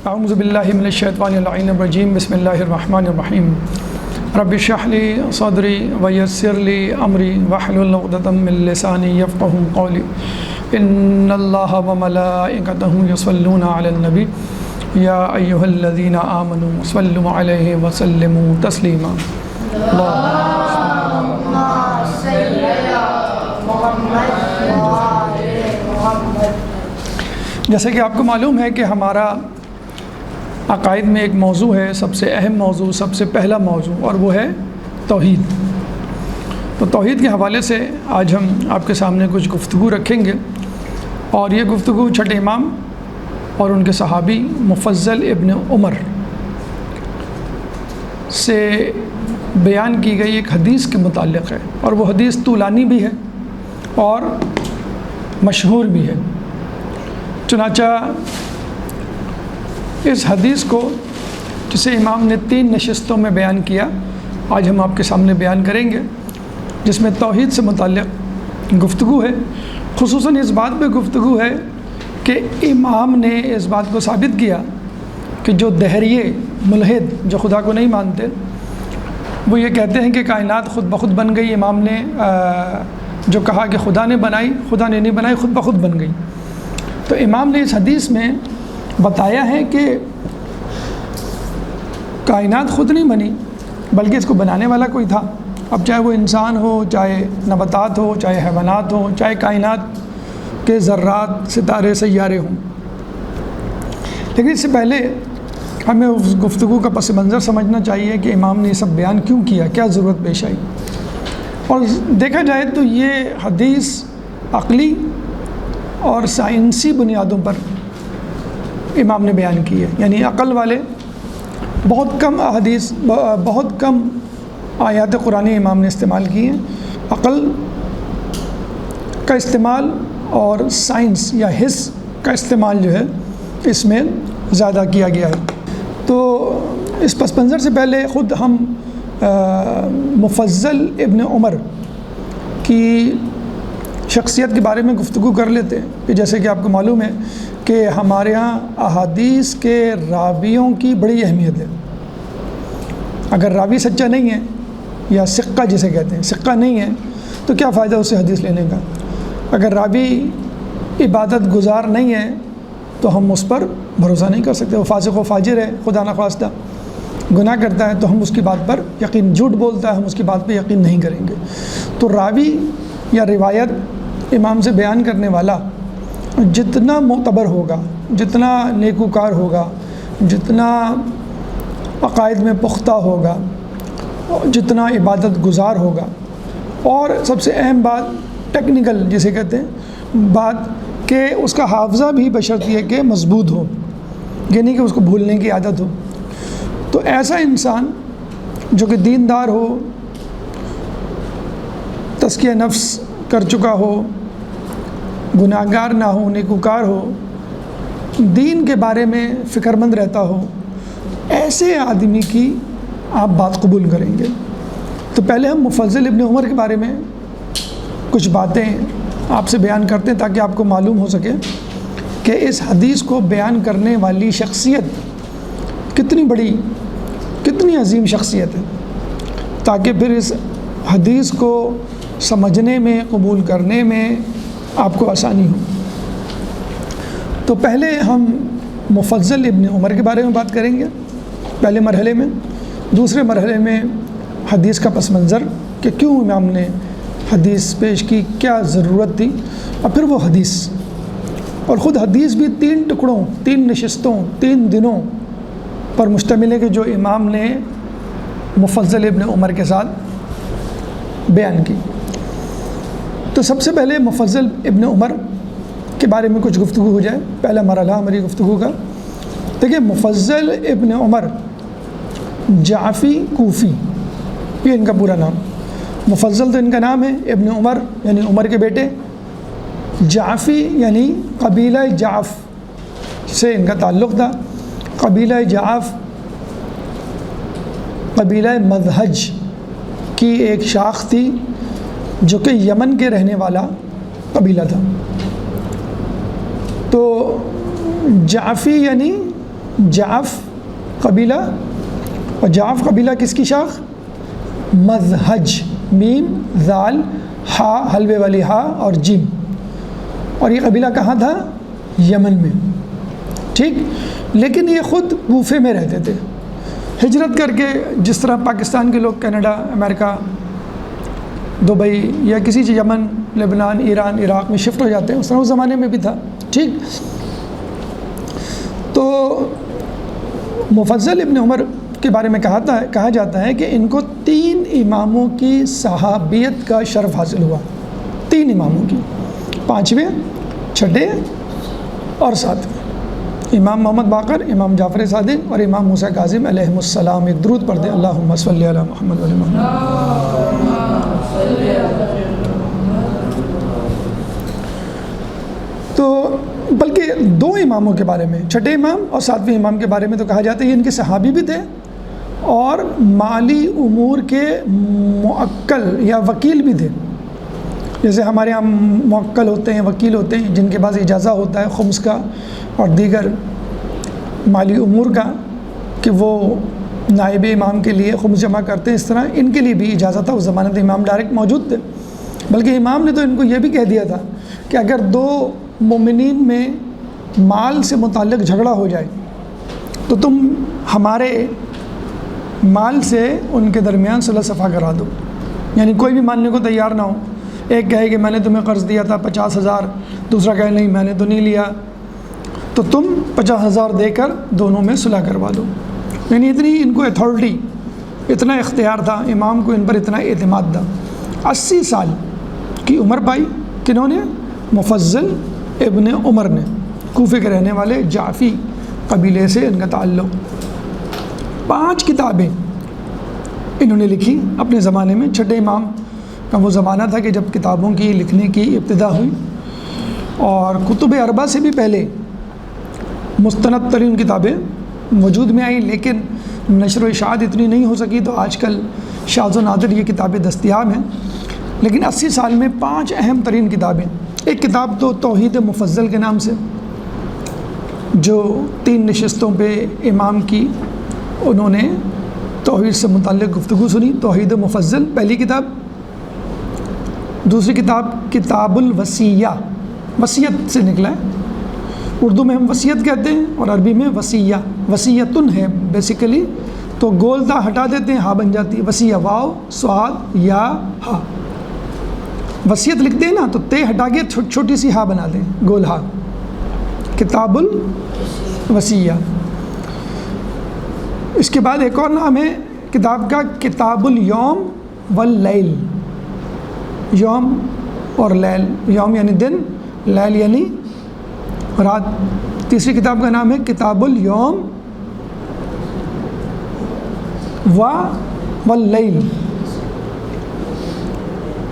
اعوذ باللہ من الشیطان اللعین الرجیم بسم اللہ الرحمن الرحیم رب اشرح لی صدری ویسر لی امری واحلل عقدۃ من لسانی یفقہوا قولی ان اللہ وملائکتہ یصلون علی النبی یا ایہا الذین آمنوا صلوا علیہ وسلموا تسلیما اللہم صل علی محمد وآل محمد۔ جیسے کہ آپ کو معلوم ہے کہ ہمارا عقائد میں ایک موضوع ہے، سب سے اہم موضوع، سب سے پہلا موضوع، اور وہ ہے توحید۔ تو توحید کے حوالے سے آج ہم آپ کے سامنے کچھ گفتگو رکھیں گے، اور یہ گفتگو چھٹے امام اور ان کے صحابی مفضل ابن عمر سے بیان کی گئی ایک حدیث کے متعلق ہے، اور وہ حدیث طولانی بھی ہے اور مشہور بھی ہے۔ چنانچہ اس حدیث کو، جسے امام نے 3 نشستوں میں بیان کیا، آج ہم آپ کے سامنے بیان کریں گے، جس میں توحید سے متعلق گفتگو ہے۔ خصوصاً اس بات پہ گفتگو ہے کہ امام نے اس بات کو ثابت کیا کہ جو دہریے ملحد، جو خدا کو نہیں مانتے، وہ یہ کہتے ہیں کہ کائنات خود بخود بن گئی۔ امام نے جو کہا کہ خدا نے بنائی، خدا نے نہیں بنائی، خود بخود بن گئی۔ تو امام نے اس حدیث میں بتایا ہے کہ کائنات خود نہیں بنی، بلکہ اس کو بنانے والا کوئی تھا۔ اب چاہے وہ انسان ہو، چاہے نباتات ہو، چاہے حیوانات ہوں، چاہے کائنات کے ذرات، ستارے، سیارے ہوں۔ لیکن اس سے پہلے ہمیں اس گفتگو کا پس منظر سمجھنا چاہیے کہ امام نے یہ سب بیان کیوں کیا، کیا ضرورت پیش آئی۔ اور دیکھا جائے تو یہ حدیث عقلی اور سائنسی بنیادوں پر امام نے بیان کی ہے، یعنی عقل والے بہت کم احادیث، بہت کم آیات قرآنی امام نے استعمال کی ہیں۔ عقل کا استعمال اور سائنس یا حس کا استعمال جو ہے اس میں زیادہ کیا گیا ہے۔ تو اس پس منظر سے پہلے خود ہم مفضل ابن عمر کی شخصیت کے بارے میں گفتگو کر لیتے ہیں کہ جیسے کہ آپ کو معلوم ہے کہ ہمارے ہاں احادیث کے راویوں کی بڑی اہمیت ہے۔ اگر راوی سچا نہیں ہے، یا سقہ جسے کہتے ہیں، سقہ نہیں ہے، تو کیا فائدہ اسے حدیث لینے کا۔ اگر راوی عبادت گزار نہیں ہے تو ہم اس پر بھروسہ نہیں کر سکتے۔ وہ فاسق و فاجر ہے، خدا نخواستہ گناہ کرتا ہے تو ہم اس کی بات پر یقین، جھوٹ بولتا ہے ہم اس کی بات پہ یقین نہیں کریں گے۔ تو راوی یا روایت امام سے بیان کرنے والا جتنا معتبر ہوگا، جتنا نیکوکار ہوگا، جتنا عقائد میں پختہ ہوگا، جتنا عبادت گزار ہوگا، اور سب سے اہم بات ٹیکنیکل جسے کہتے ہیں بات، کہ اس کا حافظہ بھی بشرط یہ کہ مضبوط ہو، یہ نہیں کہ اس کو بھولنے کی عادت ہو۔ تو ایسا انسان جو کہ دیندار ہو، تزکیہ نفس کر چکا ہو، گناہگار نہ ہو، نیکوکار ہو، دین کے بارے میں فکر مند رہتا ہو، ایسے آدمی کی آپ بات قبول کریں گے۔ تو پہلے ہم مفضل ابن عمر کے بارے میں کچھ باتیں آپ سے بیان کرتے ہیں تاکہ آپ کو معلوم ہو سکے کہ اس حدیث کو بیان کرنے والی شخصیت کتنی بڑی، کتنی عظیم شخصیت ہے، تاکہ پھر اس حدیث کو سمجھنے میں، قبول کرنے میں آپ کو آسانی ہو۔ تو پہلے ہم مفضل ابن عمر کے بارے میں بات کریں گے پہلے مرحلے میں۔ دوسرے مرحلے میں حدیث کا پس منظر کہ کیوں امام نے حدیث پیش کی، کیا ضرورت تھی، اور پھر وہ حدیث، اور خود حدیث بھی 3 ٹکڑوں، 3 نشستوں، 3 دنوں پر مشتمل ہے کہ جو امام نے مفضل ابن عمر کے ساتھ بیان کی۔ تو سب سے پہلے مفضل ابن عمر کے بارے میں کچھ گفتگو ہو جائے، پہلا مرحلہ ہماری گفتگو کا۔ دیکھیں، مفضل ابن عمر جعفی کوفی، یہ ان کا پورا نام۔ مفضل تو ان کا نام ہے، ابن عمر یعنی عمر کے بیٹے، جعفی یعنی قبیلہ جعف سے ان کا تعلق تھا۔ قبیلہ جعف قبیلہ مذہج کی ایک شاخ تھی جو کہ یمن کے رہنے والا قبیلہ تھا۔ تو جعفی یعنی جعف قبیلہ، اور جعف قبیلہ کس کی شاخ؟ مذہج، میم ذال ہا حلوے والی ہا اور جیم، اور یہ قبیلہ کہاں تھا؟ یمن میں، ٹھیک. لیکن یہ خود کوفے میں رہتے تھے. ہجرت کر کے جس طرح پاکستان کے لوگ کینیڈا، امریکہ، دبئی یا کسی یمن، لبنان، ایران، عراق میں شفٹ ہو جاتے ہیں، اس طرح اس زمانے میں بھی تھا، ٹھیک. تو مفضل ابن عمر کے بارے میں کہا جاتا ہے کہ ان کو 3 اماموں کی صحابیت کا شرف حاصل ہوا. 3 اماموں کی، 5ویں، 6ٹھے اور 7ویں. امام محمد باقر، امام جعفر صادق اور امام موسیٰ کاظم علیہم السلام. ایک درود پڑھ دیں، اللہم صلی علی محمد و علی محمد. تو بلکہ 2 اماموں کے بارے میں، 6ٹھے امام اور 7ویں امام کے بارے میں تو کہا جاتا ہے یہ ان کے صحابی بھی تھے اور مالی امور کے موکل یا وکیل بھی تھے. جیسے ہمارے یہاں موکل ہوتے ہیں، وکیل ہوتے ہیں، جن کے پاس اجازہ ہوتا ہے خمس کا اور دیگر مالی امور کا کہ وہ نائب امام کے لیے خمس جمع کرتے ہیں. اس طرح ان کے لیے بھی اجازت تھا. اس زمانے میں امام ڈائریکٹ موجود تھے. بلکہ امام نے تو ان کو یہ بھی کہہ دیا تھا کہ اگر 2 مومنین میں مال سے متعلق جھگڑا ہو جائے تو تم ہمارے مال سے ان کے درمیان صلح صفا کرا دو. یعنی کوئی بھی ماننے کو تیار نہ ہو. ایک کہے کہ میں نے تمہیں قرض دیا تھا 50,000، دوسرا کہے نہیں میں نے تو نہیں لیا، تو تم 50,000 دے کر دونوں میں صلح کروا دو. یعنی اتنی ان کو اتھارٹی، اتنا اختیار تھا، امام کو ان پر اتنا اعتماد تھا. 80 سال کی عمر پائی کنہوں نے؟ مفضل ابن عمر نے. کوفے کے رہنے والے، جعفی قبیلے سے ان کا تعلق. 5 کتابیں انہوں نے لکھی اپنے زمانے میں. 6ٹھے امام کا وہ زمانہ تھا کہ جب کتابوں کی لکھنے کی ابتدا ہوئی، اور کتب اربع سے بھی پہلے مستند ترین کتابیں وجود میں آئیں، لیکن نشر و اشاعت اتنی نہیں ہو سکی، تو آج کل شاذ و نادر یہ کتابیں دستیاب ہیں. لیکن 80 سال میں 5 اہم ترین کتابیں. ایک کتاب تو توحید مفضل کے نام سے، جو 3 نشستوں پہ امام کی انہوں نے توحید سے متعلق گفتگو سنی. توحید مفضل پہلی کتاب. دوسری کتاب کتاب الوصیہ، وصیت سے نکلا ہے. اردو میں ہم وصیت کہتے ہیں اور عربی میں وصیہ. وصیتن ہے بیسیکلی، تو گول تا ہٹا دیتے ہیں، ہا بن جاتی ہے. وصیہ، واو صاد یا ہا. وصیت لکھتے ہیں نا تو تے ہٹا کے چھوٹی سی ہا بنا دیں، گول ہا. کتاب الوصیہ. اس کے بعد ایک اور نام ہے کتاب کا، کتاب الیوم واللیل. یوم اور لیل، یوم یعنی دن، لیل یعنی رات. تیسری کتاب کا نام ہے کتاب الیوم واللیل.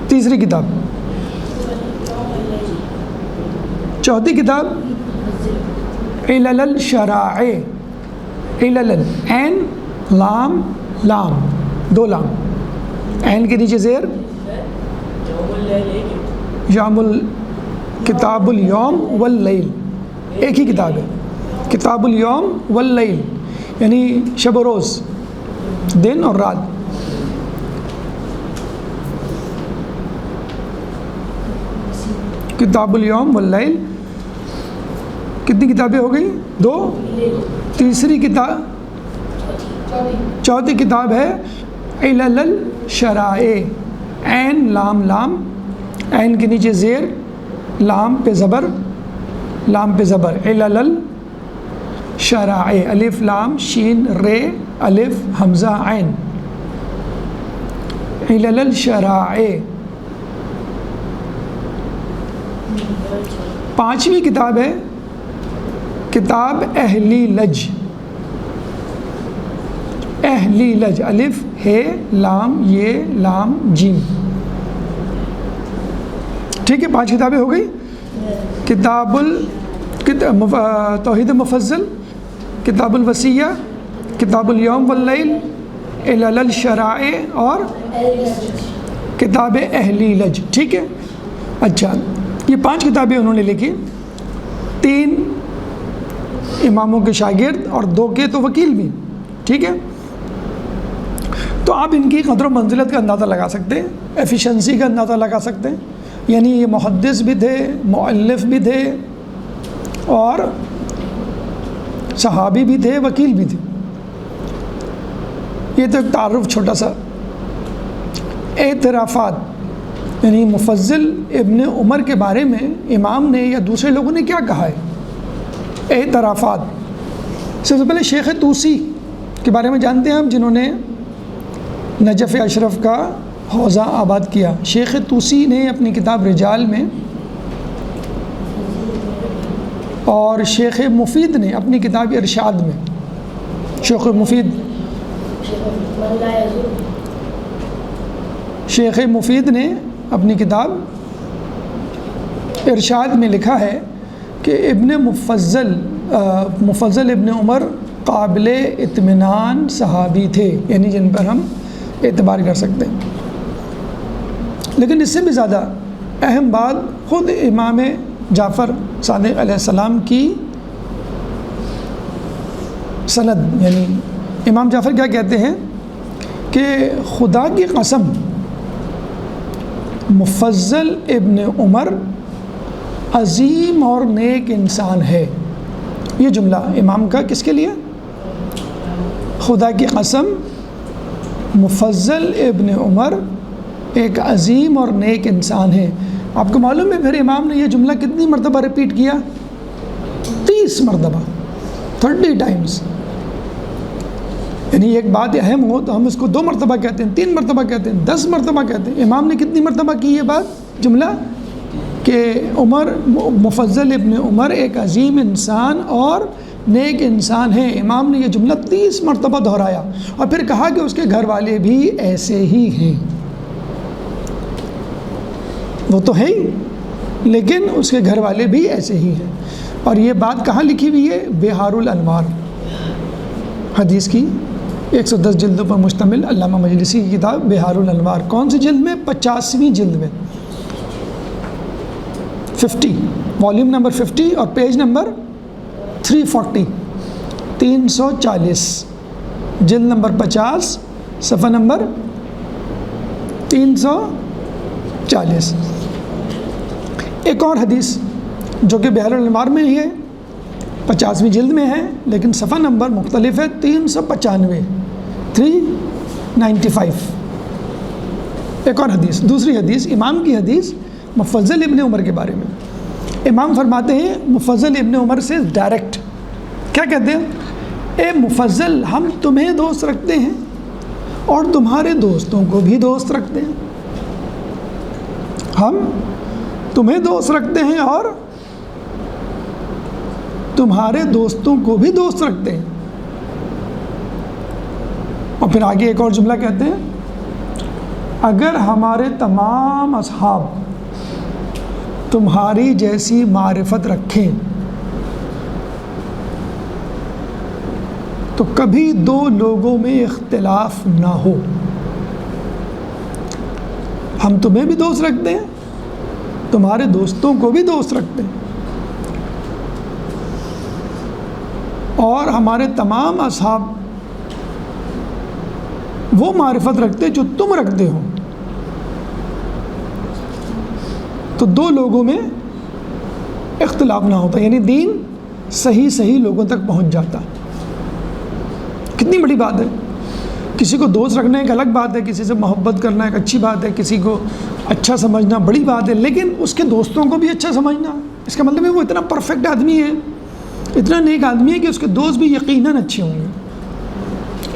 تیسری کتاب. چوتھی کتاب علل الشرائع. علل، عین لام لام، 2 لام، عین کے نیچے زیر، یوم کتاب الیوم واللیل. ایک ہی کتاب ہے، کتاب الیوم واللیل، یعنی شب و روز، دن اور رات. کتاب الیوم واللیل. کتنی کتابیں ہو گئی؟ 2. تیسری کتاب، چوتھی کتاب ہے علل الشرائع. عین لام لام، عین کے نیچے زیر، لام پہ زبر، لام پہ زبر، علل الشرائع. الف لام شین رے الف حمزہ عین. علل الشرائع. 5ویں کتاب ہے کتاب اہلی لج. اہلی لج، الف ہے لام یہ لام جیم. ٹھیک ہے، 5 کتابیں ہو گئی. کتاب توحید مفضل، کتاب الوصیہ، کتاب الیوم واللیل، علل الشرائع اور کتاب اہلی لج. ٹھیک ہے. اچھا، یہ 5 کتابیں انہوں نے لکھی. 3 اماموں کے شاگرد اور 2 کے تو وکیل بھی، ٹھیک ہے. تو آپ ان کی قدر و منزلت کا اندازہ لگا سکتے ہیں، ایفیشنسی کا اندازہ لگا سکتے ہیں. یعنی یہ محدث بھی تھے، مؤلف بھی تھے، اور صحابی بھی تھے، وکیل بھی تھے. یہ تو ایک تعارف چھوٹا سا. اعترافات، یعنی مفضل ابن عمر کے بارے میں امام نے یا دوسرے لوگوں نے کیا کہا ہے. اعترافات، سب سے پہلے شیخ طوسی کے بارے میں جانتے ہیں ہم، جنہوں نے نجف اشرف کا حوزہ آباد کیا. شیخ طوسی نے اپنی کتاب رجال میں، اور شیخ مفید نے اپنی کتاب ارشاد میں، شیخ مفید نے اپنی کتاب ارشاد میں لکھا ہے کہ مفضل ابن عمر قابل اطمینان صحابی تھے، یعنی جن پر ہم اعتبار کر سکتے ہیں. لیکن اس سے بھی زیادہ اہم بات خود امام جعفر صادق علیہ السلام کی سند، یعنی امام جعفر کیا کہتے ہیں کہ خدا کی قسم مفضل ابن عمر عظیم اور نیک انسان ہے. یہ جملہ امام کا کس کے لیے؟ خدا کی قسم مفضل ابن عمر ایک عظیم اور نیک انسان ہے. آپ کو معلوم ہے پھر امام نے یہ جملہ کتنی مرتبہ ریپیٹ کیا؟ 30 مرتبہ، 30 ٹائمز. یعنی ایک بات اہم ہو تو ہم اس کو 2 مرتبہ کہتے ہیں، 3 مرتبہ کہتے ہیں، 10 مرتبہ کہتے ہیں. امام نے کتنی مرتبہ کی یہ بات، جملہ کہ مفضل ابن عمر ایک عظیم انسان اور نیک انسان ہے. امام نے یہ جملہ 30 مرتبہ دہرایا، اور پھر کہا کہ اس کے گھر والے بھی ایسے ہی ہیں. وہ تو ہے ہی، لیکن اس کے گھر والے بھی ایسے ہی ہیں. اور یہ بات کہاں لکھی ہوئی ہے؟ بہار الانوار حدیث کی 110 جلدوں پر مشتمل علامہ مجلسی کی کتاب بہار الانوار. کون سی جلد میں؟ 50ویں جلد میں، 50، والیوم نمبر 50 اور پیج نمبر 340، 340، جلد نمبر 50، صفحہ نمبر 340. ایک اور حدیث جو کہ بہار الانوار میں ہی ہے، 50ویں جلد میں ہے، لیکن صفحہ نمبر مختلف ہے، 395، 395. ایک اور حدیث، دوسری حدیث، امام کی حدیث مفضل ابن عمر کے بارے میں. امام فرماتے ہیں مفضل ابن عمر سے ڈائریکٹ کیا کہتے ہیں؟ اے مفضل، ہم تمہیں دوست رکھتے ہیں اور تمہارے دوستوں کو بھی دوست رکھتے ہیں. ہم تمہیں دوست رکھتے ہیں اور تمہارے دوستوں کو بھی دوست رکھتے ہیں. اور پھر آگے ایک اور جملہ کہتے ہیں، اگر ہمارے تمام اصحاب تمہاری جیسی معرفت رکھیں تو کبھی 2 لوگوں میں اختلاف نہ ہو. ہم تمہیں بھی دوست رکھتے ہیں، تمہارے دوستوں کو بھی دوست رکھتے ہیں، اور ہمارے تمام اصحاب وہ معرفت رکھتے جو تم رکھتے ہو، تو 2 لوگوں میں اختلاف نہ ہوتا. یعنی دین صحیح لوگوں تک پہنچ جاتا. کتنی بڑی بات ہے. کسی کو دوست رکھنا ایک الگ بات ہے، کسی سے محبت کرنا ایک اچھی بات ہے، کسی کو اچھا سمجھنا بڑی بات ہے، لیکن اس کے دوستوں کو بھی اچھا سمجھنا، اس کا مطلب ہے وہ اتنا پرفیکٹ آدمی ہے، اتنا نیک آدمی ہے کہ اس کے دوست بھی یقیناً اچھے ہوں گے.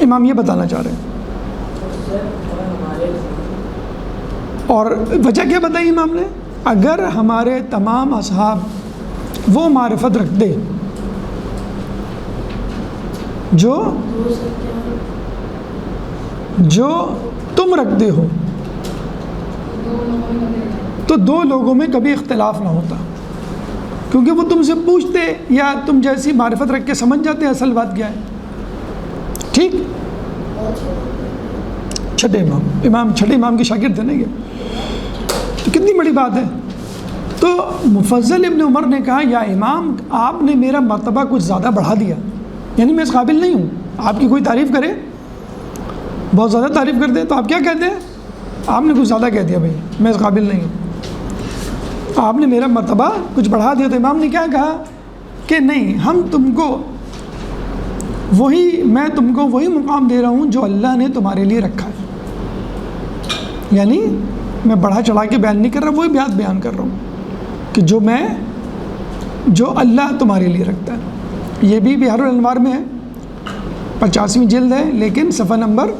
امام یہ بتانا چاہ رہے ہیں. اور وجہ کیا بتائی امام نے؟ اگر ہمارے تمام اصحاب وہ معرفت رکھتے جو تم رکھتے ہو تو 2 لوگوں میں کبھی اختلاف نہ ہوتا، کیونکہ وہ تم سے پوچھتے یا تم جیسی معرفت رکھ کے سمجھ جاتے ہیں اصل بات کیا ہے. ٹھیک. چھٹے امام کی شاگرد تھے نا یہ، تو کتنی بڑی بات ہے. تو مفضل ابن عمر نے کہا یا امام آپ نے میرا مرتبہ کچھ زیادہ بڑھا دیا، یعنی میں اس قابل نہیں ہوں، آپ کی کوئی تعریف کرے بہت زیادہ تعریف کر دے تو آپ کیا کہتے ہیں؟ آپ نے کچھ زیادہ کہہ دیا بھائی، میں اس قابل نہیں ہوں، آپ نے میرا مرتبہ کچھ بڑھا دیا۔ تو امام نے کیا کہا کہ نہیں، میں تم کو وہی مقام دے رہا ہوں جو اللہ نے تمہارے لیے رکھا ہے، یعنی میں بڑھا چڑھا کے بیان نہیں کر رہا، وہی بات بیان کر رہا ہوں کہ جو اللہ تمہارے لیے رکھتا ہے۔ یہ بھی بحر الانوار میں ہے، 50ویں جلد ہے، لیکن صفحہ نمبر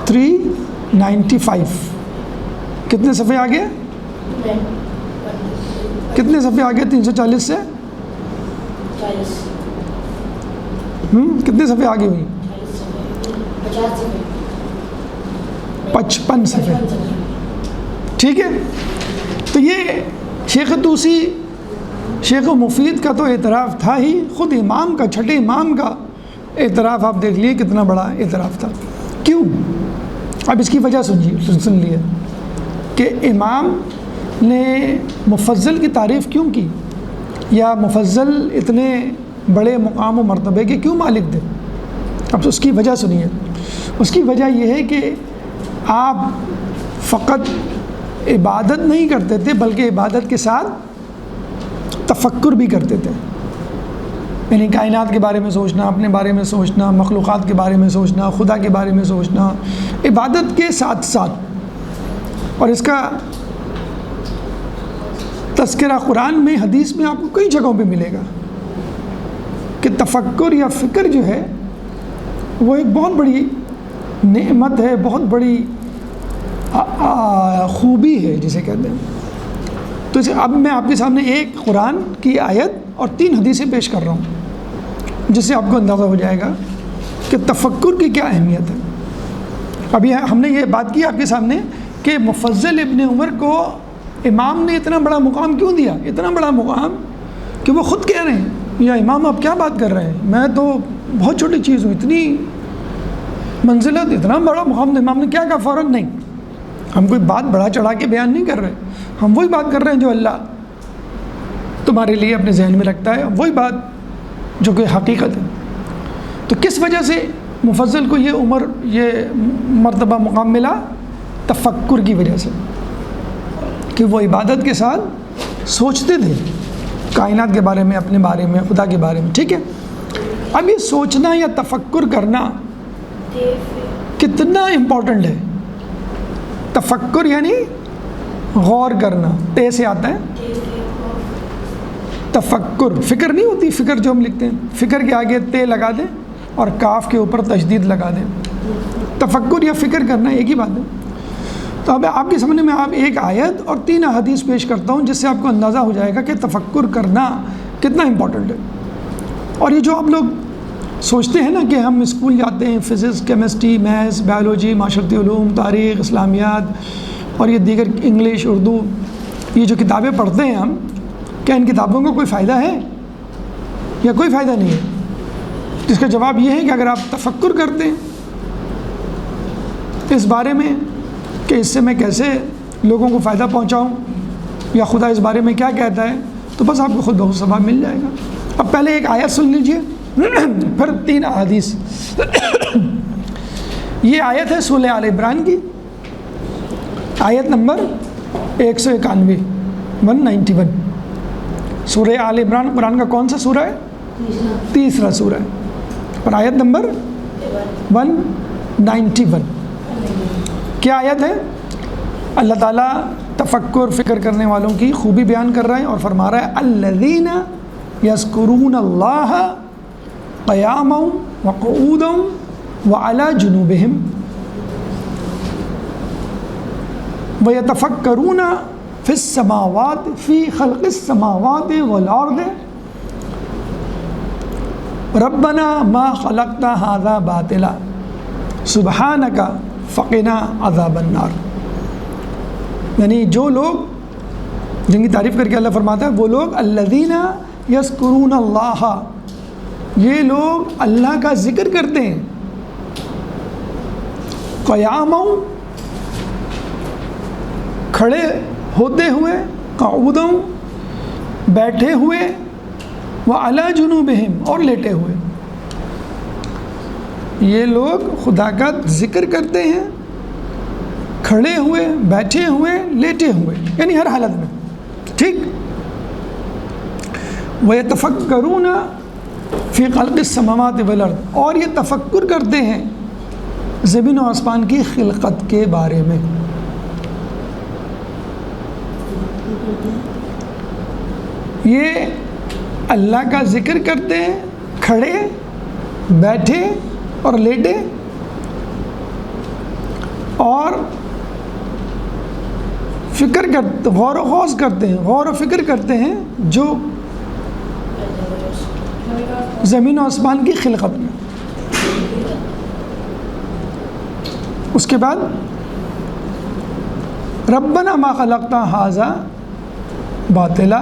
395۔ کتنے صفحے آگے؟ کتنے صفحے آگے 340 سے؟ کتنے صفحے آگے ہوئی؟ 55 صفحے، ٹھیک ہے۔ تو یہ شیخ طوسی، شیخ مفید کا تو اعتراف تھا ہی، خود امام کا، چھٹے امام کا اعتراف آپ دیکھ لیے کتنا بڑا اعتراف تھا۔ کیوں؟ اب اس کی وجہ سن لیے کہ امام نے مفضل کی تعریف کیوں کی، یا مفضل اتنے بڑے مقام و مرتبے کے کیوں مالک تھے۔ اب اس کی وجہ سنیے۔ اس کی وجہ یہ ہے کہ آپ فقط عبادت نہیں کرتے تھے، بلکہ عبادت کے ساتھ تفکر بھی کرتے تھے، یعنی کائنات کے بارے میں سوچنا، اپنے بارے میں سوچنا، مخلوقات کے بارے میں سوچنا، خدا کے بارے میں سوچنا، عبادت کے ساتھ ساتھ۔ اور اس کا تذکرہ قرآن میں، حدیث میں آپ کو کئی جگہوں پہ ملے گا کہ تفکر یا فکر جو ہے وہ ایک بہت بڑی نعمت ہے، بہت بڑی خوبی ہے جسے کہتے ہیں۔ تو اب میں آپ کے سامنے ایک قرآن کی آیت اور 3 حدیثیں پیش کر رہا ہوں، جس سے آپ کو اندازہ ہو جائے گا کہ تفکر کی کیا اہمیت ہے۔ ابھی ہم نے یہ بات کی آپ کے سامنے کہ مفضل ابن عمر کو امام نے اتنا بڑا مقام کیوں دیا، اتنا بڑا مقام کہ وہ خود کہہ رہے ہیں یا امام آپ کیا بات کر رہے ہیں، میں تو بہت چھوٹی چیز ہوں، اتنی منزلت، اتنا بڑا مقام۔ امام نے کیا کہا فوراً؟ نہیں، ہم کوئی بات بڑھا چڑھا کے بیان نہیں کر رہے، ہم وہی بات کر رہے ہیں جو اللہ تمہارے لیے اپنے ذہن میں رکھتا ہے، وہی بات جو کہ حقیقت ہے۔ تو کس وجہ سے مفضل کو یہ مرتبہ مقام ملا؟ تفکر کی وجہ سے، کہ وہ عبادت کے ساتھ سوچتے تھے کائنات کے بارے میں، اپنے بارے میں، خدا کے بارے میں، ٹھیک ہے۔ اب یہ سوچنا یا تفکر کرنا کتنا امپورٹنٹ ہے۔ تفکر یعنی غور کرنا، تے سے آتا ہے تفکر، فکر نہیں ہوتی، فکر جو ہم لکھتے ہیں، فکر کے آگے تے لگا دیں اور کاف کے اوپر تشدید لگا دیں۔ تفکر یا فکر کرنا ایک ہی بات ہے۔ تو اب آپ کے سامنے میں آپ ایک آیت اور 3 احادیث پیش کرتا ہوں، جس سے آپ کو اندازہ ہو جائے گا کہ تفکر کرنا کتنا امپورٹنٹ ہے۔ اور یہ جو آپ لوگ سوچتے ہیں نا کہ ہم اسکول جاتے ہیں، فزکس، کیمسٹری، میتھس، بایولوجی، معاشرتی علوم، تاریخ، اسلامیات اور یہ دیگر انگلش، اردو، یہ جو کتابیں پڑھتے ہیں ہم، کیا ان کتابوں کا کوئی فائدہ ہے یا کوئی فائدہ نہیں ہے؟ اس کا جواب یہ ہے کہ اگر آپ تفکر کرتے ہیں اس بارے میں کہ اس سے میں کیسے لوگوں کو فائدہ پہنچاؤں یا خدا اس بارے میں کیا کہتا ہے، تو بس آپ کو خود بہت ثواب مل جائے گا۔ اب پہلے ایک آیت سن لیجئے، پھر 3 احادیث۔ یہ آیت ہے سورہ آل عمران کی، آیت نمبر 191، 191۔ سورہ آل عمران قرآن کا کون سا سورہ ہے؟ تیسرا سورہ ہے، اور آیت نمبر 191۔ کیا آیت ہے؟ اللہ تعالیٰ تفکر، فکر کرنے والوں کی خوبی بیان کر رہا ہے اور فرما رہا ہے الذین یذکرون اللہ قیاما وقعودا وعلی جنوبہم ویتفکرون فی السماوات فی خلق السماوات والارض ربنا ما خلقت ھذا باطلا سبحانک فقنا عذاب النار۔ یعنی جو لوگ جن کی تعریف کر کے اللہ فرماتا ہے، وہ لوگ الذین یذکرون اللہ، یہ لوگ اللہ کا ذکر کرتے ہیں، قیاما، کھڑے ہوتے ہوئے، قعودا بیٹھے ہوئے، وعلی جنوبہم اور لیٹے ہوئے. یہ لوگ خدا کا ذکر کرتے ہیں کھڑے ہوئے، بیٹھے ہوئے، لیٹے ہوئے، یعنی ہر حالت میں. ٹھیک. وَيَتَفَكَّرُونَ فِي خَلْقِ السَّمَاوَاتِ وَالْأَرْضِ اور یہ تفکر کرتے ہیں زمین و آسمان کی خلقت کے بارے میں. یہ اللہ کا ذکر کرتے ہیں کھڑے، بیٹھے اور لیٹے، اور غور و خوض کرتے ہیں، غور و فکر کرتے ہیں جو زمین و آسمان کی خلقت میں. اس کے بعد ربنا ما خلقت ھذا باطلا،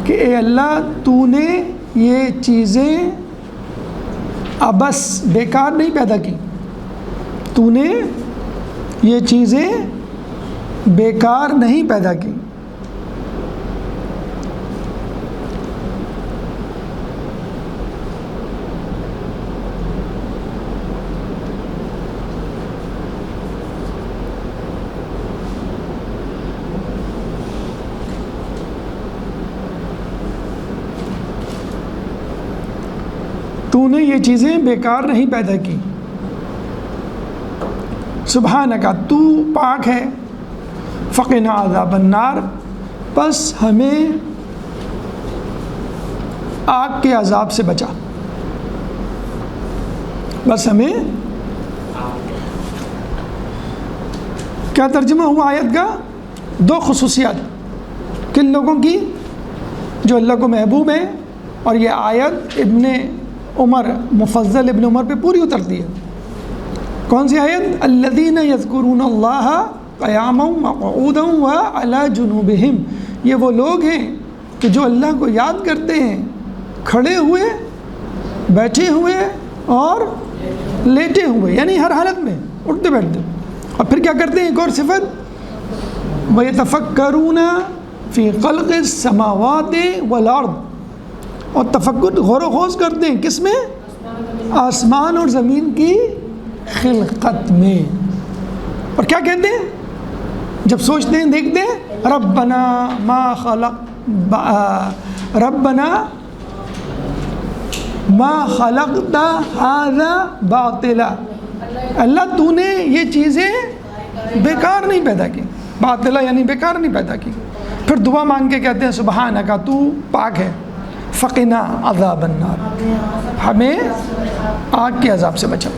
کہ اے اللہ تو نے یہ چیزیں ابس بیکار نہیں پیدا کی، تو نے یہ چیزیں بیکار نہیں پیدا کی. تو نے یہ چیزیں بیکار نہیں پیدا کی. سبحانک، تو پاک ہے، فقنا عذاب النار، بس ہمیں آگ کے عذاب سے بچا. بس ہمیں کیا ترجمہ ہوا آیت کا؟ دو خصوصیات کن لوگوں کی؟ جو اللہ کو محبوب ہیں. اور یہ آیت ابن عمر، مفضل ابن عمر پہ پوری اترتی ہے. کون سی آیت؟ الذین یذکرون اللہ قیاما وقعودا وعلی جنوبہم. یہ وہ لوگ ہیں کہ جو اللہ کو یاد کرتے ہیں کھڑے ہوئے، بیٹھے ہوئے اور لیٹے ہوئے، یعنی ہر حالت میں، اٹھتے بیٹھتے. اور پھر کیا کرتے ہیں؟ ایک اور صفت، وَيَتَفَكَّرُونَ فِي خَلْقِ السَّمَاوَاتِ وَالْأَرْضِ، اور تفکر، غور و خوض کرتے ہیں کس میں؟ آسمان اور زمین کی خلقت میں. اور کیا کہتے ہیں جب سوچتے ہیں، دیکھتے ہیں؟ ربنا ما خلقت ھذا باطلا، اللہ تو نے یہ چیزیں بیکار نہیں پیدا کی. باطلا یعنی بیکار نہیں پیدا کی. پھر دعا مانگ کے کہتے ہیں سبحانک، تو پاک ہے، فقنا عذاب النار، ہمیں آگ کے عذاب سے بچا.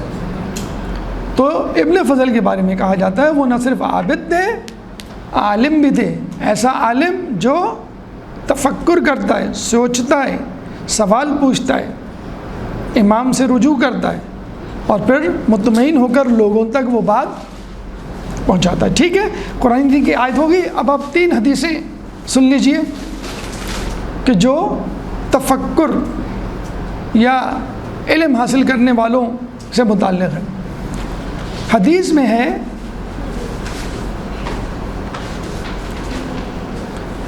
تو ابن فضل کے بارے میں کہا جاتا ہے وہ نہ صرف عابد تھے، عالم بھی تھے. ایسا عالم جو تفکر کرتا ہے، سوچتا ہے، سوال پوچھتا ہے، امام سے رجوع کرتا ہے، اور پھر مطمئن ہو کر لوگوں تک وہ بات پہنچاتا ہے. ٹھیک ہے، قرآن کی آیت ہوگی. اب آپ 3 حدیثیں سن لیجئے کہ جو تفکر یا علم حاصل کرنے والوں سے متعلق ہے. حدیث میں ہے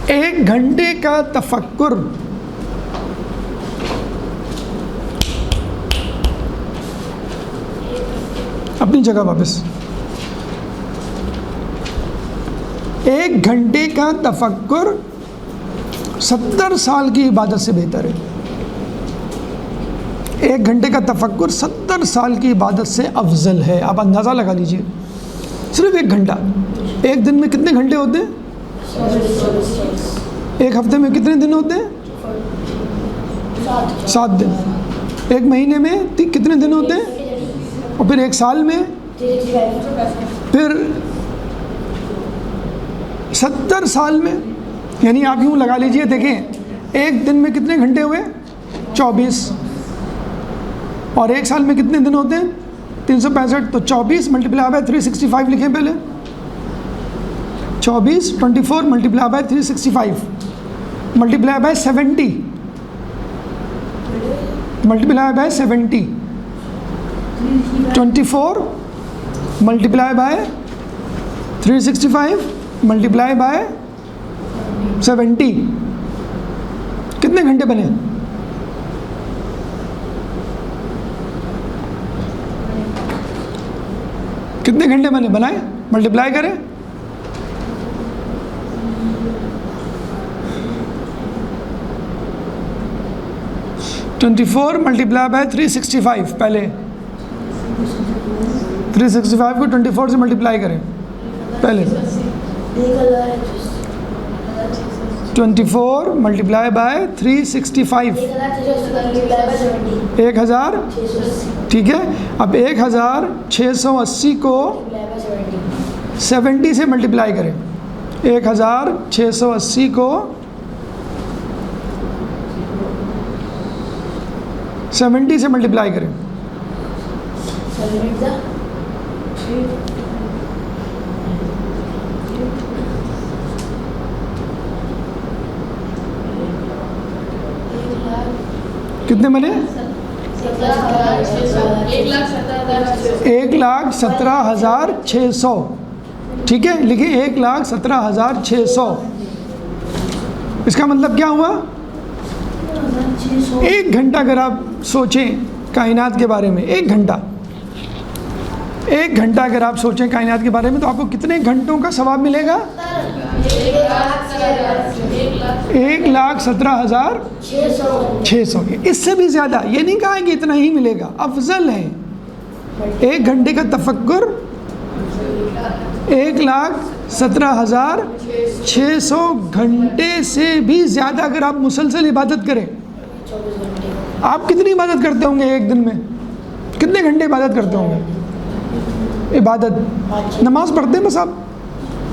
1 گھنٹے کا تفکر اپنی جگہ واپس 1 گھنٹے کا تفکر 70 سال کی عبادت سے بہتر ہے. 1 گھنٹے کا تفکر 70 سال کی عبادت سے افضل ہے. آپ اندازہ لگا لیجئے، صرف 1 گھنٹہ. ایک دن میں کتنے گھنٹے ہوتے ہیں؟ 1 ہفتے میں کتنے دن ہوتے ہیں؟ 7 دن. 1 مہینے میں کتنے دن ہوتے ہیں؟ اور پھر 1 سال میں، پھر 70 سال میں. یعنی آپ یوں لگا لیجئے، دیکھیں 1 دن میں کتنے گھنٹے ہوئے؟ 24. اور 1 سال میں کتنے دن ہوتے ہیں؟ 365. تو 24 ملٹیپلائی بائی 365 لکھیں پہلے. 24 multiply by 365 multiply by 70 multiply by 70. 24 multiply by 365 multiply by 70. کتنے گھنٹے بنے؟ کتنے گھنٹے بنے؟ بنائیں، ملٹیپلائی کریں. Twenty 4 multiply by 365. پہلے 365 کو 24 سے ملٹیپلائی کریں. پہلے 24 ملٹیپلائی بائی 365 1000. ٹھیک ہے. اب 1680 کو 70 سے ملٹیپلائی کریں. 1680 کو 70 سے ملٹیپلائی کریں. کتنے بنے؟ 1,17,600. ٹھیک ہے. لکھیں 1,17,600. اس کا مطلب کیا ہوا؟ 1 گھنٹہ اگر آپ سوچیں کائنات کے بارے میں، 1 گھنٹہ اگر آپ سوچیں کائنات کے بارے میں، تو آپ کو کتنے گھنٹوں کا ثواب ملے گا؟ 1,17,600. اس سے بھی زیادہ. یہ نہیں کہا کہ اتنا ہی ملے گا، افضل ہے. 1 گھنٹے کا تفکر 1,17,600 گھنٹے سے بھی زیادہ اگر آپ مسلسل عبادت کریں. آپ کتنی عبادت کرتے ہوں گے ایک دن میں؟ کتنے گھنٹے عبادت کرتے ہوں گے؟ عبادت نماز پڑھتے ہیں بس آپ.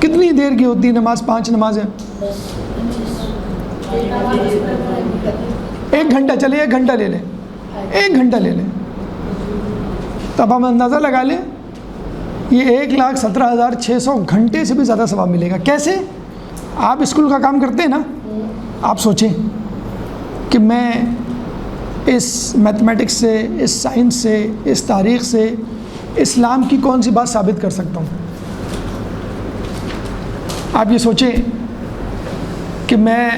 کتنی دیر کی ہوتی ہے نماز؟ 5 نمازیں. 1 گھنٹہ. چلیے 1 گھنٹہ لے لیں. 1 گھنٹہ لے لیں. تب ہم اندازہ لگا لیں یہ 1,17,600 گھنٹے سے بھی زیادہ ثواب ملے گا. کیسے؟ آپ اسکول کا کام کرتے ہیں نا. آپ سوچیں کہ میں اس میتھمیٹکس سے، اس سائنس سے، اس تاریخ سے اسلام کی کون سی بات ثابت کر سکتا ہوں. آپ یہ سوچیں کہ میں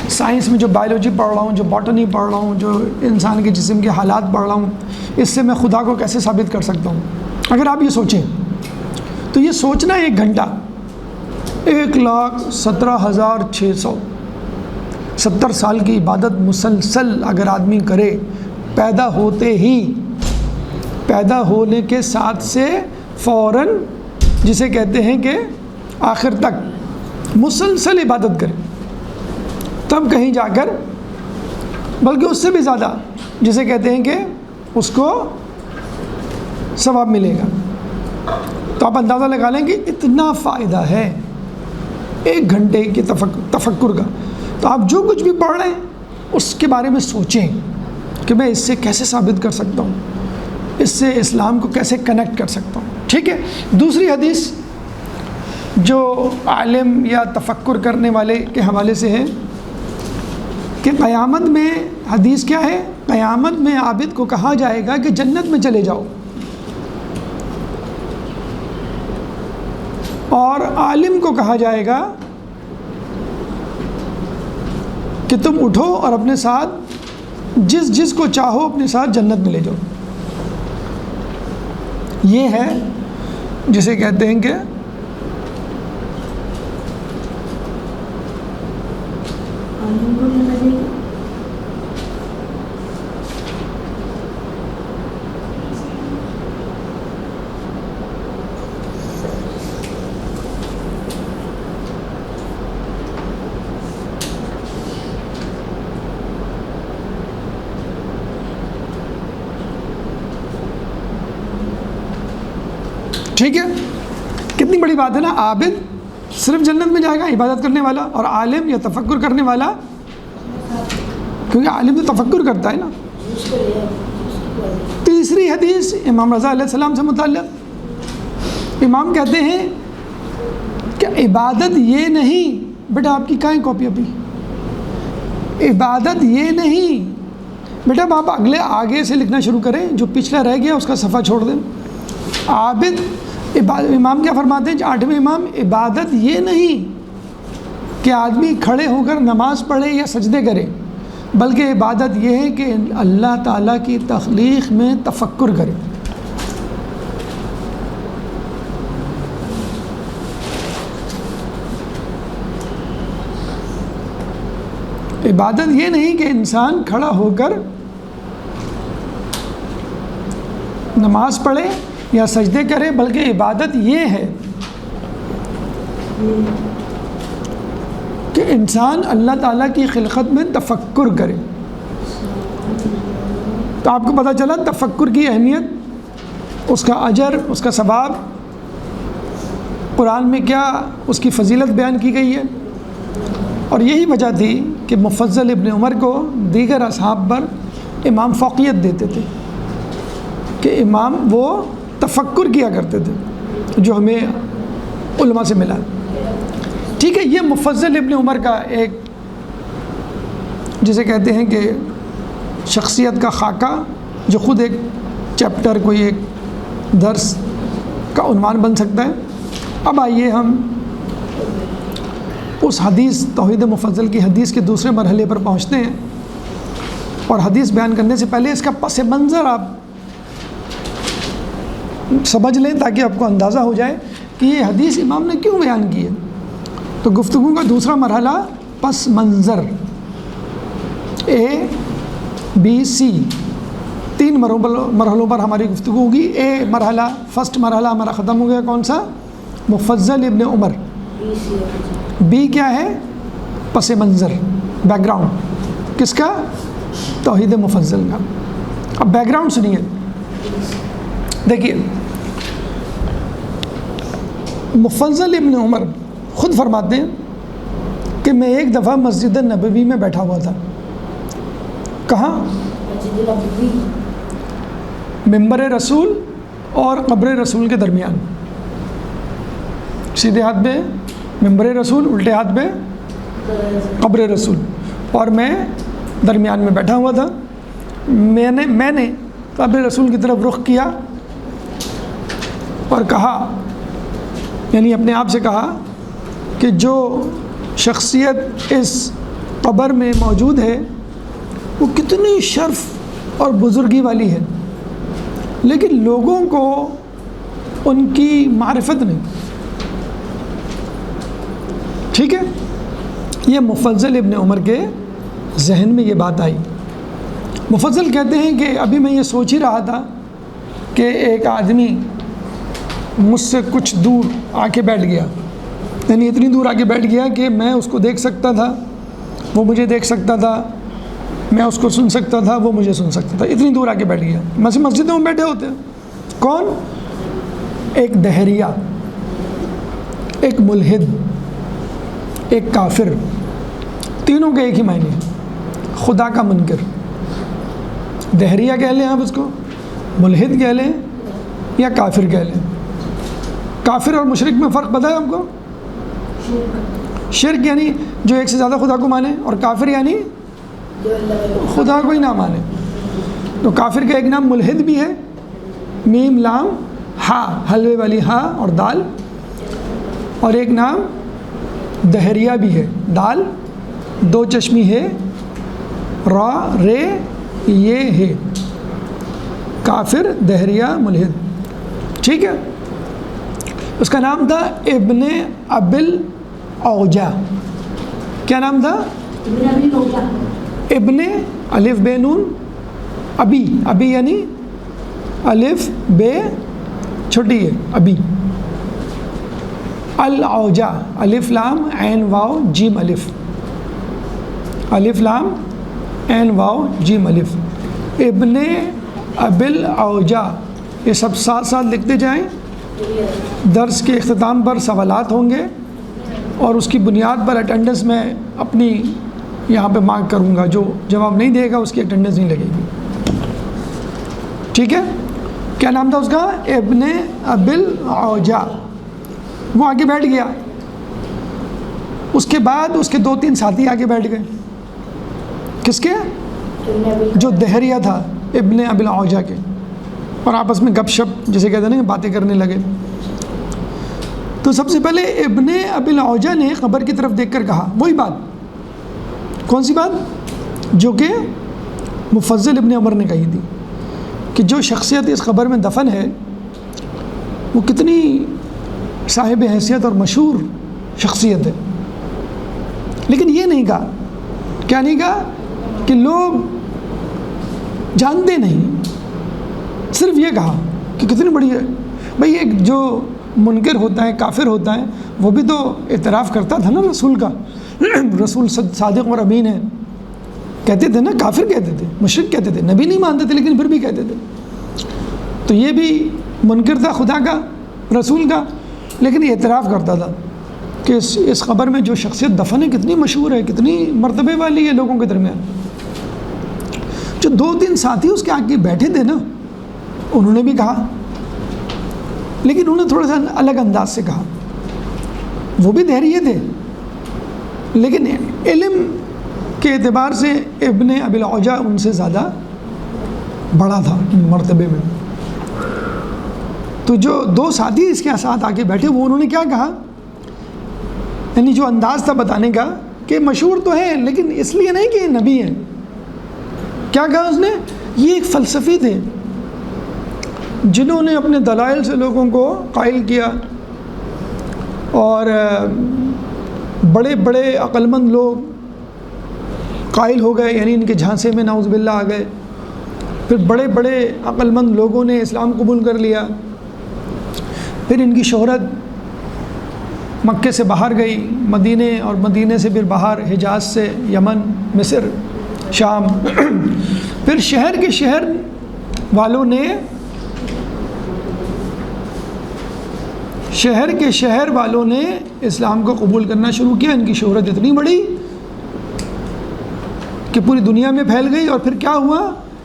سائنس میں جو بائیولوجی پڑھ رہا ہوں، جو باٹنی پڑھ رہا ہوں، جو انسان کے جسم کے حالات پڑھ رہا ہوں، اس سے میں خدا کو کیسے ثابت کر سکتا ہوں. اگر آپ یہ سوچیں تو یہ سوچنا 1 گھنٹہ 1,17,600 70 سال کی عبادت مسلسل اگر آدمی کرے، پیدا ہونے کے ساتھ سے فوراً، جسے کہتے ہیں کہ آخر تک مسلسل عبادت کرے، تب کہیں جا کر، بلکہ اس سے بھی زیادہ، جسے کہتے ہیں کہ اس کو ثواب ملے گا. تو آپ اندازہ لگا لیں کہ اتنا فائدہ ہے 1 گھنٹے کے تفکر کا. تو آپ جو کچھ بھی پڑھ رہے ہیں اس کے بارے میں سوچیں کہ میں اس سے کیسے ثابت کر سکتا ہوں، اس سے اسلام کو کیسے کنیکٹ کر سکتا ہوں. ٹھیک ہے. دوسری حدیث جو عالم یا تفکر کرنے والے کے حوالے سے ہے کہ قیامت میں، حدیث کیا ہے؟ قیامت میں عابد کو کہا جائے گا کہ جنت میں چلے جاؤ، اور عالم کو کہا جائے گا کہ تم اٹھو اور اپنے ساتھ جس کو چاہو اپنے ساتھ جنت میں لے جاؤ. یہ ہے جسے کہتے ہیں کہ ٹھیک ہے. کتنی بڑی بات ہے نا. عابد صرف جنت میں جائے گا، عبادت کرنے والا، اور عالم یا تفکر کرنے والا، کیونکہ عالم تو تفکر کرتا ہے نا. تیسری حدیث امام رضا علیہ السلام سے متعلق، امام کہتے ہیں کہ عبادت یہ نہیں، بیٹا آپ کی کہیں کاپی ابھی، عبادت یہ نہیں بیٹا، آپ اگلے آگے سے لکھنا شروع کریں، جو پچھلا رہ گیا اس کا صفحہ چھوڑ دیں. عابد امام کیا فرماتے ہیں 8ویں امام، عبادت یہ نہیں کہ آدمی کھڑے ہو کر نماز پڑھے یا سجدے کرے، بلکہ عبادت یہ ہے کہ اللہ تعالیٰ کی تخلیق میں تفکر کرے۔ عبادت یہ نہیں کہ انسان کھڑا ہو کر نماز پڑھے یا سجدے کرے، بلکہ عبادت یہ ہے کہ انسان اللہ تعالیٰ کی خلقت میں تفکر کرے۔ تو آپ کو پتہ چلا تفکر کی اہمیت، اس کا اجر، اس کا ثواب، قرآن میں کیا اس کی فضیلت بیان کی گئی ہے۔ اور یہی وجہ تھی کہ مفضل ابن عمر کو دیگر اصحاب پر امام فوقیت دیتے تھے، کہ امام وہ تفکر کیا کرتے تھے، جو ہمیں علماء سے ملا۔ ٹھیک ہے، یہ مفضل ابن عمر کا ایک جسے کہتے ہیں کہ شخصیت کا خاکہ، جو خود ایک چیپٹر، کوئی ایک درس کا عنوان بن سکتا ہے۔ اب آئیے ہم اس حدیث، توحید مفضل کی حدیث کے دوسرے مرحلے پر پہنچتے ہیں، اور حدیث بیان کرنے سے پہلے اس کا پس منظر آپ سمجھ لیں، تاکہ آپ کو اندازہ ہو جائے کہ یہ حدیث امام نے کیوں بیان کی ہے۔ تو گفتگو کا دوسرا مرحلہ پس منظر، اے بی سی، 3 مرحلوں پر ہماری گفتگو ہوگی۔ اے مرحلہ، فرسٹ مرحلہ ہمارا ختم ہو گیا، کون سا؟ مفضل ابن عمر۔ بی کیا ہے؟ پس منظر، بیک گراؤنڈ، کس کا؟ توحید مفضل کا۔ اب بیک گراؤنڈ سنیے، دیکھیے مفضل ابن عمر خود فرماتے ہیں کہ میں ایک دفعہ مسجد نبوی میں بیٹھا ہوا تھا۔ کہاں؟ ممبر رسول اور قبر رسول کے درمیان، سیدھے ہاتھ پہ ممبر رسول، الٹے ہاتھ پہ قبر رسول، اور میں درمیان میں بیٹھا ہوا تھا۔ میں نے قبر رسول کی طرف رخ کیا اور کہا، یعنی اپنے آپ سے کہا کہ جو شخصیت اس قبر میں موجود ہے وہ کتنی شرف اور بزرگی والی ہے، لیکن لوگوں کو ان کی معرفت نہیں۔ ٹھیک ہے، یہ مفضل ابن عمر کے ذہن میں یہ بات آئی۔ مفضل کہتے ہیں کہ ابھی میں یہ سوچ ہی رہا تھا کہ ایک آدمی مجھ سے کچھ دور آ کے بیٹھ گیا، یعنی اتنی دور آ کے بیٹھ گیا کہ میں اس کو دیکھ سکتا تھا، وہ مجھے دیکھ سکتا تھا، میں اس کو سن سکتا تھا، وہ مجھے سن سکتا تھا، اتنی دور آ کے بیٹھ گیا۔ مسجدوں میں بیٹھے ہوتے ہیں، کون؟ ایک دہریہ، ایک ملحد، ایک کافر، تینوں کے ایک ہی معنی ہے، خدا کا منکر۔ دہریہ کہہ لیں آپ اس کو، ملحد کہہ لیں، یا کافر کہہ لیں۔ کافر اور مشرک میں فرق پتہ ہے آپ کو؟ شرک یعنی جو ایک سے زیادہ خدا کو مانے، اور کافر یعنی خدا کو ہی نہ مانے۔ تو کافر کا ایک نام ملحد بھی ہے، میم لام ہا، حلوے والی ہا اور دال، اور ایک نام دہریہ بھی ہے، دال 2 چشمی ہے، را رے یہ ہے، کافر، دہریہ، ملحد۔ ٹھیک ہے، اس کا نام تھا ابن ابل اوجا۔ کیا نام تھا؟ ابن الف بے نون ابی، ابی یعنی الف بے چھوٹی ہے، ابی، الاوجا، الف لام عین واو جیم الف، الف لام عین واو جیم الف، ابن ابل اوجا۔ یہ سب ساتھ ساتھ لکھتے جائیں، درس کے اختتام پر سوالات ہوں گے، اور اس کی بنیاد پر اٹینڈنس میں اپنی یہاں پہ مارک کروں گا، جو جواب نہیں دے گا اس کی اٹینڈنس نہیں لگے گی۔ ٹھیک ہے، کیا نام تھا اس کا؟ ابن ابل اوجا۔ وہ آگے بیٹھ گیا، اس کے بعد اس کے 2-3 ساتھی آگے بیٹھ گئے، کس کے؟ جو دہریہ تھا، ابن ابل اوجا کے، اور آپس میں گپ شپ جسے کہتے ہیں نا، باتیں کرنے لگے۔ تو سب سے پہلے ابن ابی العوجہ نے قبر کی طرف دیکھ کر کہا وہی بات، کون سی بات؟ جو کہ مفضل ابن عمر نے کہی تھی کہ جو شخصیت اس قبر میں دفن ہے وہ کتنی صاحب حیثیت اور مشہور شخصیت ہے، لیکن یہ نہیں کہا، کیا نہیں کہا؟ کہ لوگ جانتے نہیں، صرف یہ کہا کہ کتنی بڑی ہے۔ بھئی ایک جو منکر ہوتا ہے، کافر ہوتا ہے، وہ بھی تو اعتراف کرتا تھا نا رسول کا، رسول صادق اور امین ہے، کہتے تھے نا، کافر کہتے تھے، مشرک کہتے تھے، نبی نہیں مانتے تھے لیکن پھر بھی کہتے تھے۔ تو یہ بھی منکر تھا خدا کا، رسول کا، لیکن یہ اعتراف کرتا تھا کہ اس قبر میں جو شخصیت دفن ہے کتنی مشہور ہے، کتنی مرتبے والی ہے لوگوں کے درمیان۔ جو 2-3 ساتھی اس کے آگے بیٹھے تھے نا، انہوں نے بھی کہا، لیکن انہوں نے تھوڑا سا الگ انداز سے کہا، وہ بھی دہریے تھے لیکن علم کے اعتبار سے ابن ابی العوجہ ان سے زیادہ بڑا تھا مرتبے میں۔ تو جو 2 ساتھی اس کے ساتھ آگے بیٹھے وہ انہوں نے کیا کہا، یعنی جو انداز تھا بتانے کا کہ مشہور تو ہے لیکن اس لیے نہیں کہ یہ نبی ہے۔ کیا کہا اس نے؟ یہ ایک فلسفی تھے جنہوں نے اپنے دلائل سے لوگوں کو قائل کیا، اور بڑے بڑے عقل مند لوگ قائل ہو گئے، یعنی ان کے جھانسے میں نعوذ باللہ آ گئے۔ پھر بڑے بڑے عقل مند لوگوں نے اسلام قبول کر لیا، پھر ان کی شہرت مکے سے باہر گئی، مدینے، اور مدینے سے پھر باہر حجاز سے یمن، مصر، شام۔ پھر شہر کے شہر والوں نے اسلام کو قبول کرنا شروع کیا۔ ان کی شہرت اتنی بڑی کہ پوری دنیا میں پھیل گئی، اور پھر کیا ہوا،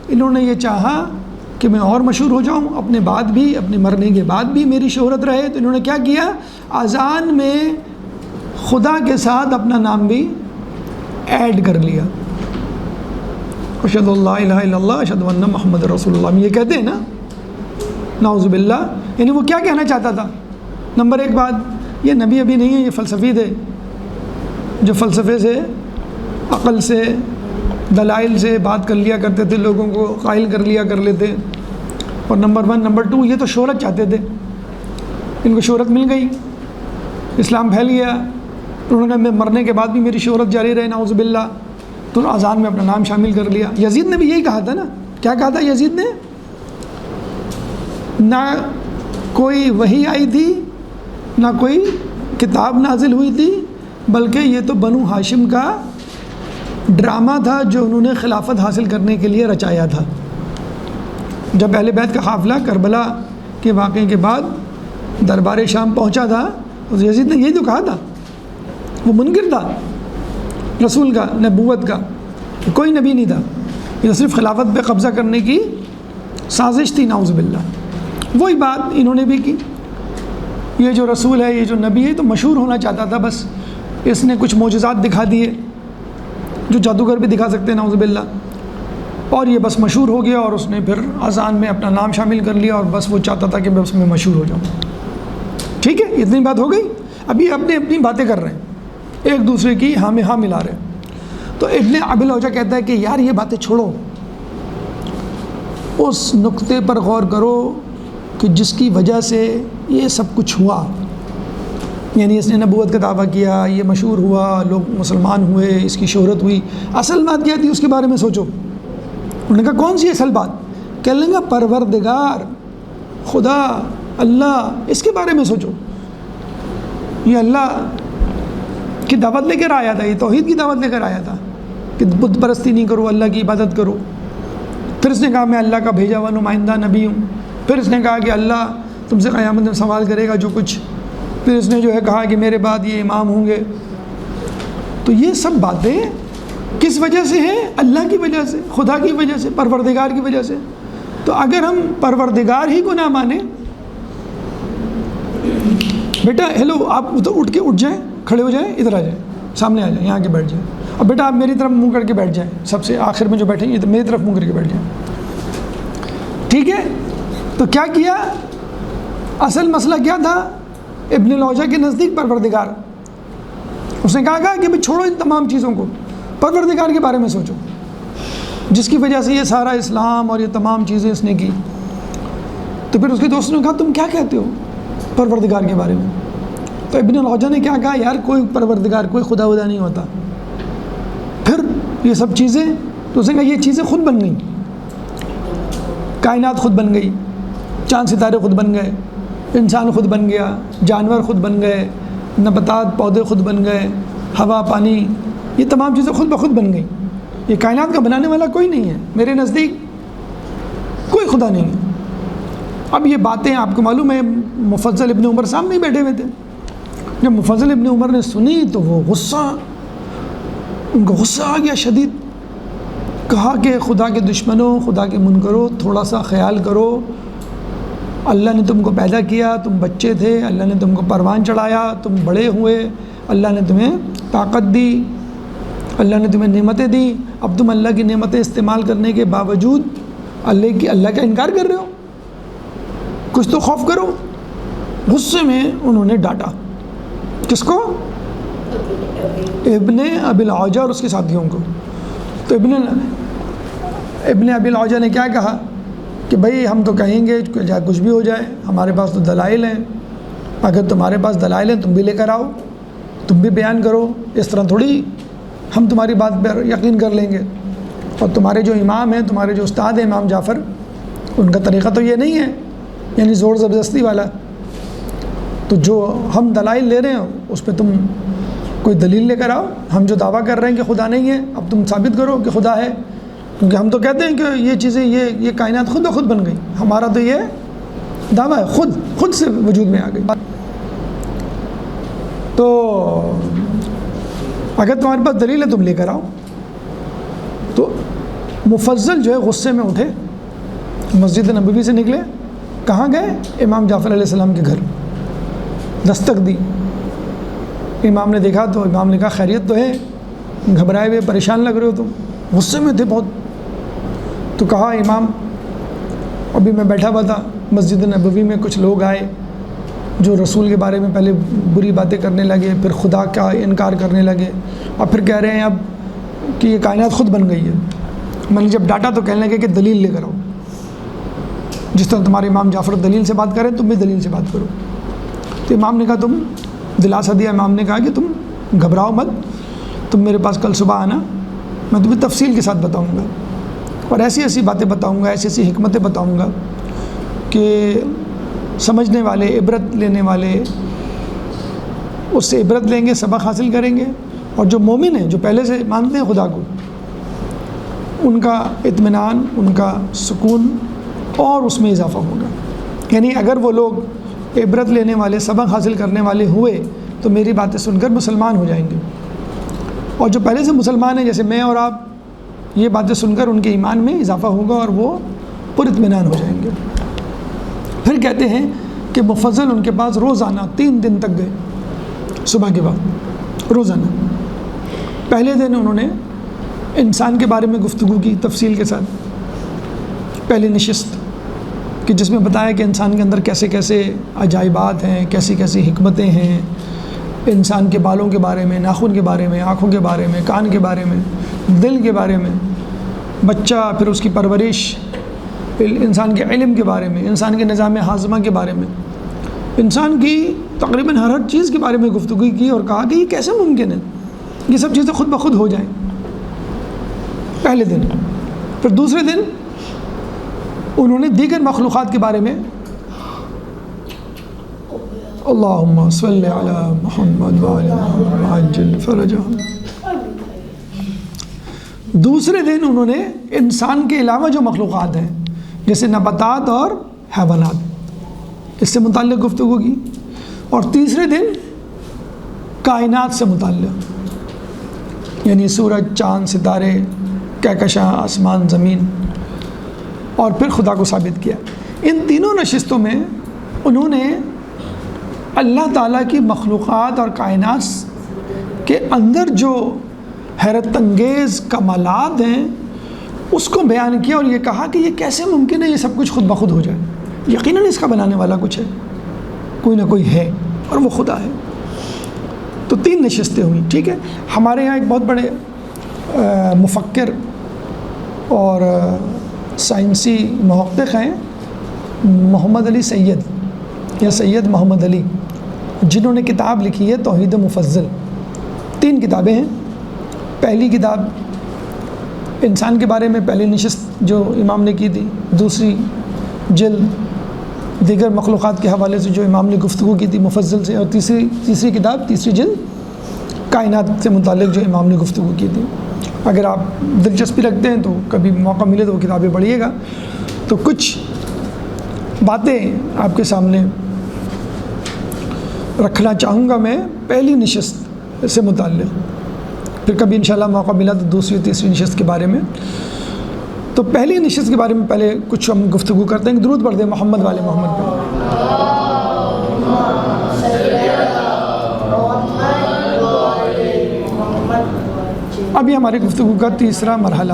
انہوں نے یہ چاہا کہ میں اور مشہور ہو جاؤں، اپنے بعد بھی، اپنے مرنے کے بعد بھی میری شہرت رہے۔ تو انہوں نے کیا کیا، اذان میں خدا کے ساتھ اپنا نام بھی ایڈ کر لیا، اشہد اللہ الہ الا اللہ اشہد ان محمد رسول اللہ، یہ کہتے ہیں نا، نعوذ باللہ۔ یعنی وہ کیا کہنا چاہتا تھا؟ نمبر 1 بات، یہ نبی ابھی نہیں ہے، یہ فلسفی تھے جو فلسفے سے، عقل سے، دلائل سے بات کر لیا کرتے تھے، لوگوں کو قائل کر لیا کر لیتے۔ اور نمبر 1، نمبر 2، یہ تو شہرت چاہتے تھے، ان کو شہرت مل گئی، اسلام پھیل گیا، انہوں نے کہا میں مرنے کے بعد بھی میری شہرت جاری رہے، نعوذ باللہ، تو اذان میں اپنا نام شامل کر لیا۔ یزید نے بھی یہی کہا تھا نا، کیا کہا تھا یزید نے؟ نہ کوئی وحی آئی تھی، نہ کوئی کتاب نازل ہوئی تھی، بلکہ یہ تو بنو ہاشم کا ڈرامہ تھا جو انہوں نے خلافت حاصل کرنے کے لیے رچایا تھا۔ جب اہل بیت کا قافلہ کربلا کے واقعے کے بعد دربار شام پہنچا تھا، تو یزید نے یہی تو کہا تھا، وہ منکر تھا رسول کا، نبوت کا، کوئی نبی نہیں تھا، یہ صرف خلافت پہ قبضہ کرنے کی سازش تھی، نعوذ باللہ۔ وہی بات انہوں نے بھی کی، یہ جو رسول ہے، یہ جو نبی ہے، تو مشہور ہونا چاہتا تھا، بس اس نے کچھ معجزات دکھا دیے جو جادوگر بھی دکھا سکتے ہیں، نعوذ باللہ، اور یہ بس مشہور ہو گیا، اور اس نے پھر اذان میں اپنا نام شامل کر لیا، اور بس وہ چاہتا تھا کہ بس میں مشہور ہو جاؤں۔ ٹھیک ہے، اتنی بات ہو گئی۔ ابھی اپنی باتیں کر رہے ہیں، ایک دوسرے کی ہاں میں ہاں ملا رہے ہیں۔ تو ابن ابی العوجہ کہتا ہے کہ یار یہ باتیں چھوڑو، اس نقطے پر غور کرو کہ جس کی وجہ سے یہ سب کچھ ہوا، یعنی اس نے نبوت کا دعویٰ کیا، یہ مشہور ہوا، لوگ مسلمان ہوئے، اس کی شہرت ہوئی، اصل بات کیا تھی اس کے بارے میں سوچو۔ انہوں نے کہا کون سی اصل بات؟ کہنے لگا پروردگار، خدا، اللہ، اس کے بارے میں سوچو۔ یہ اللہ کی دعوت لے کر آیا تھا، یہ توحید کی دعوت لے کر آیا تھا کہ بت پرستی نہیں کرو، اللہ کی عبادت کرو۔ پھر اس نے کہا میں اللہ کا بھیجا ہوا نمائندہ نبی ہوں۔ پھر اس نے کہا کہ اللہ تم سے قیامت میں سوال کرے گا جو کچھ۔ پھر اس نے جو ہے کہا کہ میرے بعد یہ امام ہوں گے۔ تو یہ سب باتیں کس وجہ سے ہیں؟ اللہ کی وجہ سے، خدا کی وجہ سے، پروردگار کی وجہ سے۔ تو اگر ہم پروردگار ہی کو نہ مانیں، بیٹا ہیلو، آپ اٹھ کے اٹھ جائیں، کھڑے ہو جائیں، ادھر آ جائیں، سامنے آ جائیں، یہاں کے بیٹھ جائیں، اور بیٹا آپ میری طرف منہ کر کے بیٹھ جائیں، سب سے آخر میں جو بیٹھیں گے میری طرف منہ کر کے بیٹھ جائیں، ٹھیک ہے؟ تو کیا کیا؟ اصل مسئلہ کیا تھا ابن العوجہ کے نزدیک پروردگار، اس نے کہا کہ بھئی چھوڑو ان تمام چیزوں کو، پروردگار کے بارے میں سوچو، جس کی وجہ سے یہ سارا اسلام اور یہ تمام چیزیں اس نے کی۔ تو پھر اس کے دوست نے کہا تم کیا کہتے ہو پروردگار کے بارے میں؟ تو ابن العوجہ نے کیا کہا، یار کوئی پروردگار، کوئی خدا ودا نہیں ہوتا۔ پھر یہ سب چیزیں، تو اس نے کہا یہ چیزیں خود بن گئیں، کائنات خود بن گئی، چاند ستارے خود بن گئے، انسان خود بن گیا، جانور خود بن گئے، نباتات پودے خود بن گئے، ہوا پانی، یہ تمام چیزیں خود بخود بن گئیں۔ یہ کائنات کا بنانے والا کوئی نہیں ہے، میرے نزدیک کوئی خدا نہیں ہے۔ اب یہ باتیں آپ کو معلوم ہے، مفضل ابن عمر سامنے ہی بیٹھے ہوئے تھے۔ جب مفضل ابن عمر نے سنی تو وہ ان کو غصہ آ گیا شدید، کہا کہ خدا کے دشمنوں، خدا کے منکروں، تھوڑا سا خیال کرو، اللہ نے تم کو پیدا کیا، تم بچے تھے، اللہ نے تم کو پروان چڑھایا، تم بڑے ہوئے، اللہ نے تمہیں طاقت دی، اللہ نے تمہیں نعمتیں دی، اب تم اللہ کی نعمتیں استعمال کرنے کے باوجود اللہ کا انکار کر رہے ہو، کچھ تو خوف کرو۔ غصے میں انہوں نے ڈانٹا، کس کو؟ ابن ابی العوجہ اور اس کے ساتھیوں کو۔ تو ابن ابی العوجہ نے کیا کہا کہ بھئی ہم تو کہیں گے کہ چاہے کچھ بھی ہو جائے، ہمارے پاس تو دلائل ہیں، اگر تمہارے پاس دلائل ہیں تم بھی لے کر آؤ، تم بھی بیان کرو، اس طرح تھوڑی ہم تمہاری بات پر یقین کر لیں گے۔ اور تمہارے جو امام ہیں، تمہارے جو استاد ہیں امام جعفر، ان کا طریقہ تو یہ نہیں ہے، یعنی زور زبردستی والا۔ تو جو ہم دلائل لے رہے ہیں اس پہ تم کوئی دلیل لے کر آؤ، ہم جو دعویٰ کر رہے ہیں کہ خدا نہیں ہے اب تم ثابت کرو کہ خدا ہے، کیونکہ ہم تو کہتے ہیں کہ یہ چیزیں یہ کائنات خود بخود بن گئی، ہمارا تو یہ دعویٰ ہے خود سے وجود میں آ گئی۔ تو اگر تمہارے پاس دلیل ہے تم لے کر آؤ۔ تو مفضل جو ہے غصے میں اٹھے، مسجد نبوی سے نکلے، کہاں گئے؟ امام جعفر علیہ السلام کے گھر، دستک دی۔ امام نے دیکھا تو امام نے کہا خیریت تو ہے؟ گھبرائے ہوئے پریشان لگ رہے ہو تم، غصے میں تھے بہت۔ تو کہا امام ابھی میں بیٹھا ہوا تھا مسجد نبوی میں، کچھ لوگ آئے جو رسول کے بارے میں پہلے بری باتیں کرنے لگے، پھر خدا کا انکار کرنے لگے، اور پھر کہہ رہے ہیں اب کہ یہ کائنات خود بن گئی ہے۔ میں نے جب ڈاٹا تو کہنے لگے کہ دلیل لے کر آؤ، جس طرح تمہارے امام جعفر دلیل سے بات کریں تم بھی دلیل سے بات کرو۔ تو امام نے کہا تم دلاسا دیا، امام نے کہا کہ تم گھبراؤ مت، تم میرے پاس کل صبح آنا، میں تمہیں تفصیل کے ساتھ بتاؤں گا، اور ایسی ایسی باتیں بتاؤں گا، ایسی ایسی حکمتیں بتاؤں گا کہ سمجھنے والے، عبرت لینے والے اس سے عبرت لیں گے، سبق حاصل کریں گے، اور جو مومن ہیں، جو پہلے سے مانتے ہیں خدا کو، ان کا اطمینان، ان کا سکون اور اس میں اضافہ ہوگا۔ یعنی اگر وہ لوگ عبرت لینے والے، سبق حاصل کرنے والے ہوئے تو میری باتیں سن کر مسلمان ہو جائیں گے، اور جو پہلے سے مسلمان ہیں جیسے میں اور آپ، یہ باتیں سن کر ان کے ایمان میں اضافہ ہوگا اور وہ پر اطمینان ہو جائیں گے۔ پھر کہتے ہیں کہ مفضل ان کے پاس روزانہ 3 دن تک گئے، صبح کے بعد روزانہ۔ پہلے دن انہوں نے انسان کے بارے میں گفتگو کی تفصیل کے ساتھ، پہلی نشست کہ جس میں بتایا کہ انسان کے اندر کیسے کیسے عجائبات ہیں، کیسی کیسی حکمتیں ہیں، انسان کے بالوں کے بارے میں، ناخن کے بارے میں، آنکھوں کے بارے میں، کان کے بارے میں، دل کے بارے میں، بچہ، پھر اس کی پرورش، انسان کے علم کے بارے میں، انسان کے نظام ہاضمہ کے بارے میں، انسان کی تقریباً ہر چیز کے بارے میں گفتگو کی، اور کہا کہ یہ کیسے ممکن ہے یہ سب چیزیں خود بخود ہو جائیں، پہلے دن۔ پھر دوسرے دن انہوں نے دیگر مخلوقات کے بارے میں، اللہم صلی علی محمد وعلی محمد عجل فرجہم۔ دوسرے دن انہوں نے انسان کے علاوہ جو مخلوقات ہیں جیسے نباتات اور حیوانات، اس سے متعلق گفتگو کی، اور تیسرے دن کائنات سے متعلق، یعنی سورج، چاند، ستارے، کہکشاں، آسمان، زمین، اور پھر خدا کو ثابت کیا۔ ان تینوں نشستوں میں انہوں نے اللہ تعالیٰ کی مخلوقات اور کائنات کے اندر جو حیرت انگیز کمالات ہیں اس کو بیان کیا، اور یہ کہا کہ یہ کیسے ممکن ہے یہ سب کچھ خود بخود ہو جائے، یقیناً اس کا بنانے والا کچھ ہے، کوئی نہ کوئی ہے، اور وہ خدا ہے۔ تو 3 نشستیں ہوئیں، ٹھیک ہے۔ ہمارے یہاں ایک بہت بڑے مفکر اور سائنسی محقق ہیں محمد علی سید یا سید محمد علی، جنہوں نے کتاب لکھی ہے توحید مفضل۔ 3 کتابیں ہیں۔ پہلی کتاب انسان کے بارے میں پہلی نشست جو امام نے کی تھی، دوسری جلد دیگر مخلوقات کے حوالے سے جو امام نے گفتگو کی تھی مفضل سے، اور تیسری کتاب تیسری جلد کائنات سے متعلق جو امام نے گفتگو کی تھی۔ اگر آپ دلچسپی رکھتے ہیں تو کبھی موقع ملے تو وہ کتابیں پڑھیے گا۔ تو کچھ باتیں آپ کے سامنے رکھنا چاہوں گا میں پہلی نشست سے متعلق، پھر کبھی انشاءاللہ موقع ملا تو دوسری تیسری نشست کے بارے میں۔ تو پہلی نشست کے بارے میں پہلے کچھ ہم گفتگو کرتے ہیں۔ درود پڑھتے ہیں محمد والے محمد پہ۔ اب یہ ہماری گفتگو کا تیسرا مرحلہ۔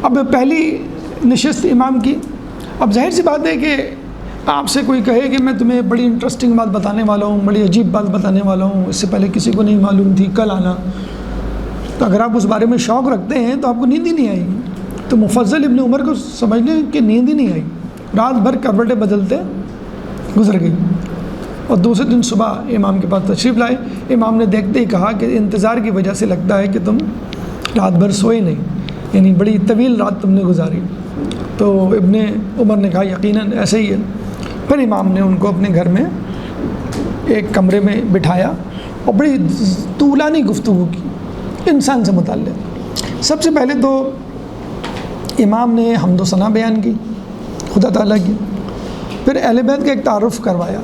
اب پہلی نشست امام کی، اب ظاہر سی بات ہے کہ آپ سے کوئی کہے کہ میں تمہیں بڑی انٹرسٹنگ بات بتانے والا ہوں، بڑی عجیب بات بتانے والا ہوں، اس سے پہلے کسی کو نہیں معلوم تھی، کل آنا، تو اگر آپ اس بارے میں شوق رکھتے ہیں تو آپ کو نیند ہی نہیں آئے گی۔ تو مفضل ابن عمر کو سمجھ لیں کہ نیند ہی نہیں آئی، رات بھر کروٹیں بدلتے گزر گئی، اور دوسرے دن صبح امام کے پاس تشریف لائے۔ امام نے دیکھتے ہی کہا کہ انتظار کی وجہ سے لگتا ہے کہ تم رات بھر سوئے نہیں، یعنی بڑی طویل رات تم نے گزاری۔ تو ابن عمر نے کہا یقیناً ایسا ہی ہے۔ پھر امام نے ان کو اپنے گھر میں ایک کمرے میں بٹھایا اور بڑی طولانی گفتگو کی انسان سے متعلق۔ سب سے پہلے تو امام نے حمد و ثنا بیان کی خدا تعالیٰ کی، پھر اہل بیت کا ایک تعارف کروایا۔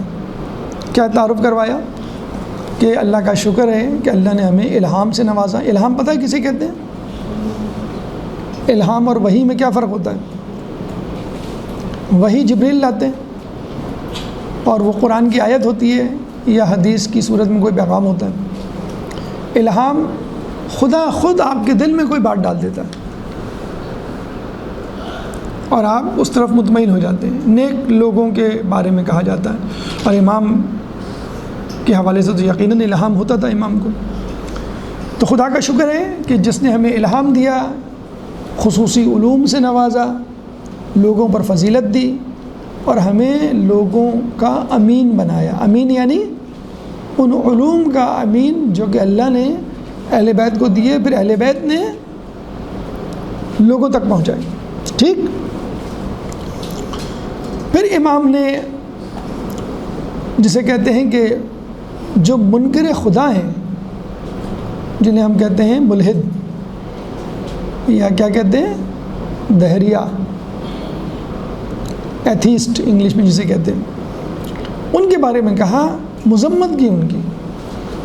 کیا تعارف کروایا؟ کہ اللہ کا شکر ہے کہ اللہ نے ہمیں الہام سے نوازا۔ الہام پتہ ہے کسے کہتے ہیں؟ الہام اور وحی میں کیا فرق ہوتا ہے؟ وحی جبریل لاتے ہیں اور وہ قرآن کی آیت ہوتی ہے یا حدیث کی صورت میں کوئی پیغام ہوتا ہے۔ الہام خدا خود آپ کے دل میں کوئی بات ڈال دیتا ہے اور آپ اس طرف مطمئن ہو جاتے ہیں۔ نیک لوگوں کے بارے میں کہا جاتا ہے، اور امام کے حوالے سے تو یقیناً الہام ہوتا تھا امام کو۔ تو خدا کا شکر ہے کہ جس نے ہمیں الہام دیا، خصوصی علوم سے نوازا، لوگوں پر فضیلت دی، اور ہمیں لوگوں کا امین بنایا۔ امین یعنی ان علوم کا امین جو کہ اللہ نے اہل بیت کو دیے، پھر اہل بیت نے لوگوں تک پہنچائے۔ ٹھیک، پھر امام نے جسے کہتے ہیں کہ جو منکر خدا ہیں، جنہیں ہم کہتے ہیں ملحد یا کیا کہتے ہیں دہریہ، ایتھیسٹ انگلش میں جسے کہتے ہیں، ان کے بارے میں کہا، مذمت کی ان کی،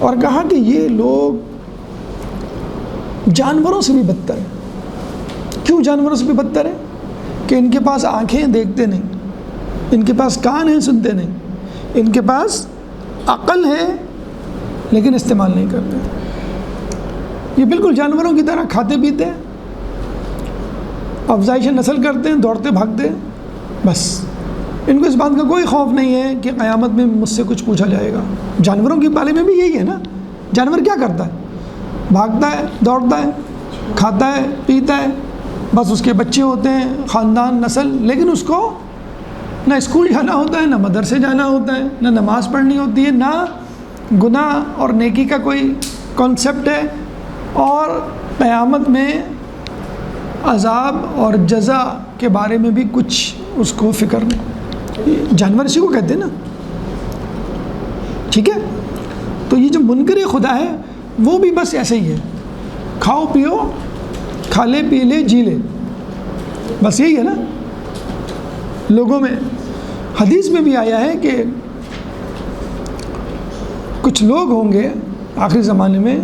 اور کہا کہ یہ لوگ جانوروں سے بھی بدتر ہیں۔ کیوں جانوروں سے بھی بدتر ہیں؟ کہ ان کے پاس آنکھیں دیکھتے نہیں، ان کے پاس کان ہیں سنتے نہیں، ان کے پاس عقل ہے لیکن استعمال نہیں کرتے۔ یہ بالکل جانوروں کی طرح کھاتے پیتے ہیں، افزائش نسل کرتے ہیں، دوڑتے بھاگتے ہیں، بس ان کو اس بات کا کوئی خوف نہیں ہے کہ قیامت میں مجھ سے کچھ پوچھا جائے گا۔ جانوروں کے بارے میں بھی یہی ہے نا، جانور کیا کرتا ہے؟ بھاگتا ہے، دوڑتا ہے، کھاتا ہے، پیتا ہے، بس اس کے بچے ہوتے ہیں، خاندان، نسل، لیکن اس کو نہ اسکول جانا ہوتا ہے، نہ مدرسے جانا ہوتا ہے، نہ نماز پڑھنی ہوتی ہے، نہ گناہ اور نیکی کا کوئی کانسیپٹ ہے، اور قیامت میں عذاب اور جزا کے بارے میں بھی کچھ اس کو فکر نہیں۔ جانور اسی کو کہتے ہیں نا، ٹھیک ہے۔ تو یہ جو منکر خدا ہے وہ بھی بس ایسے ہی ہے، کھاؤ پیو، کھا لے پی لے جی لے، بس یہی ہے نا لوگوں میں۔ حدیث میں بھی آیا ہے کہ کچھ لوگ ہوں گے آخری زمانے میں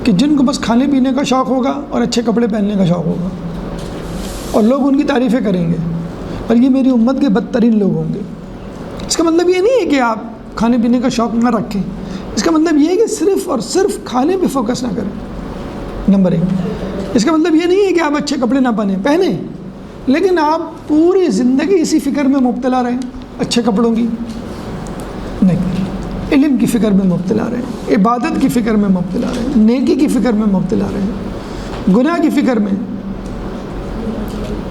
کہ جن کو بس کھانے پینے کا شوق ہوگا اور اچھے کپڑے پہننے کا شوق ہوگا، اور لوگ ان کی تعریفیں کریں گے، اور یہ میری امت کے بدترین لوگ ہوں گے۔ اس کا مطلب یہ نہیں ہے کہ آپ کھانے پینے کا شوق نہ رکھیں، اس کا مطلب یہ ہے کہ صرف اور صرف کھانے پہ فوکس نہ کریں، نمبر 1۔ اس کا مطلب یہ نہیں ہے کہ آپ اچھے کپڑے نہ پہنیں، لیکن آپ پوری زندگی اسی فکر میں مبتلا رہیں اچھے کپڑوں کی، نہیں۔ علم کی فکر میں مبتلا رہے، عبادت کی فکر میں مبتلا رہے، نیکی کی فکر میں مبتلا رہے، گناہ کی فکر میں،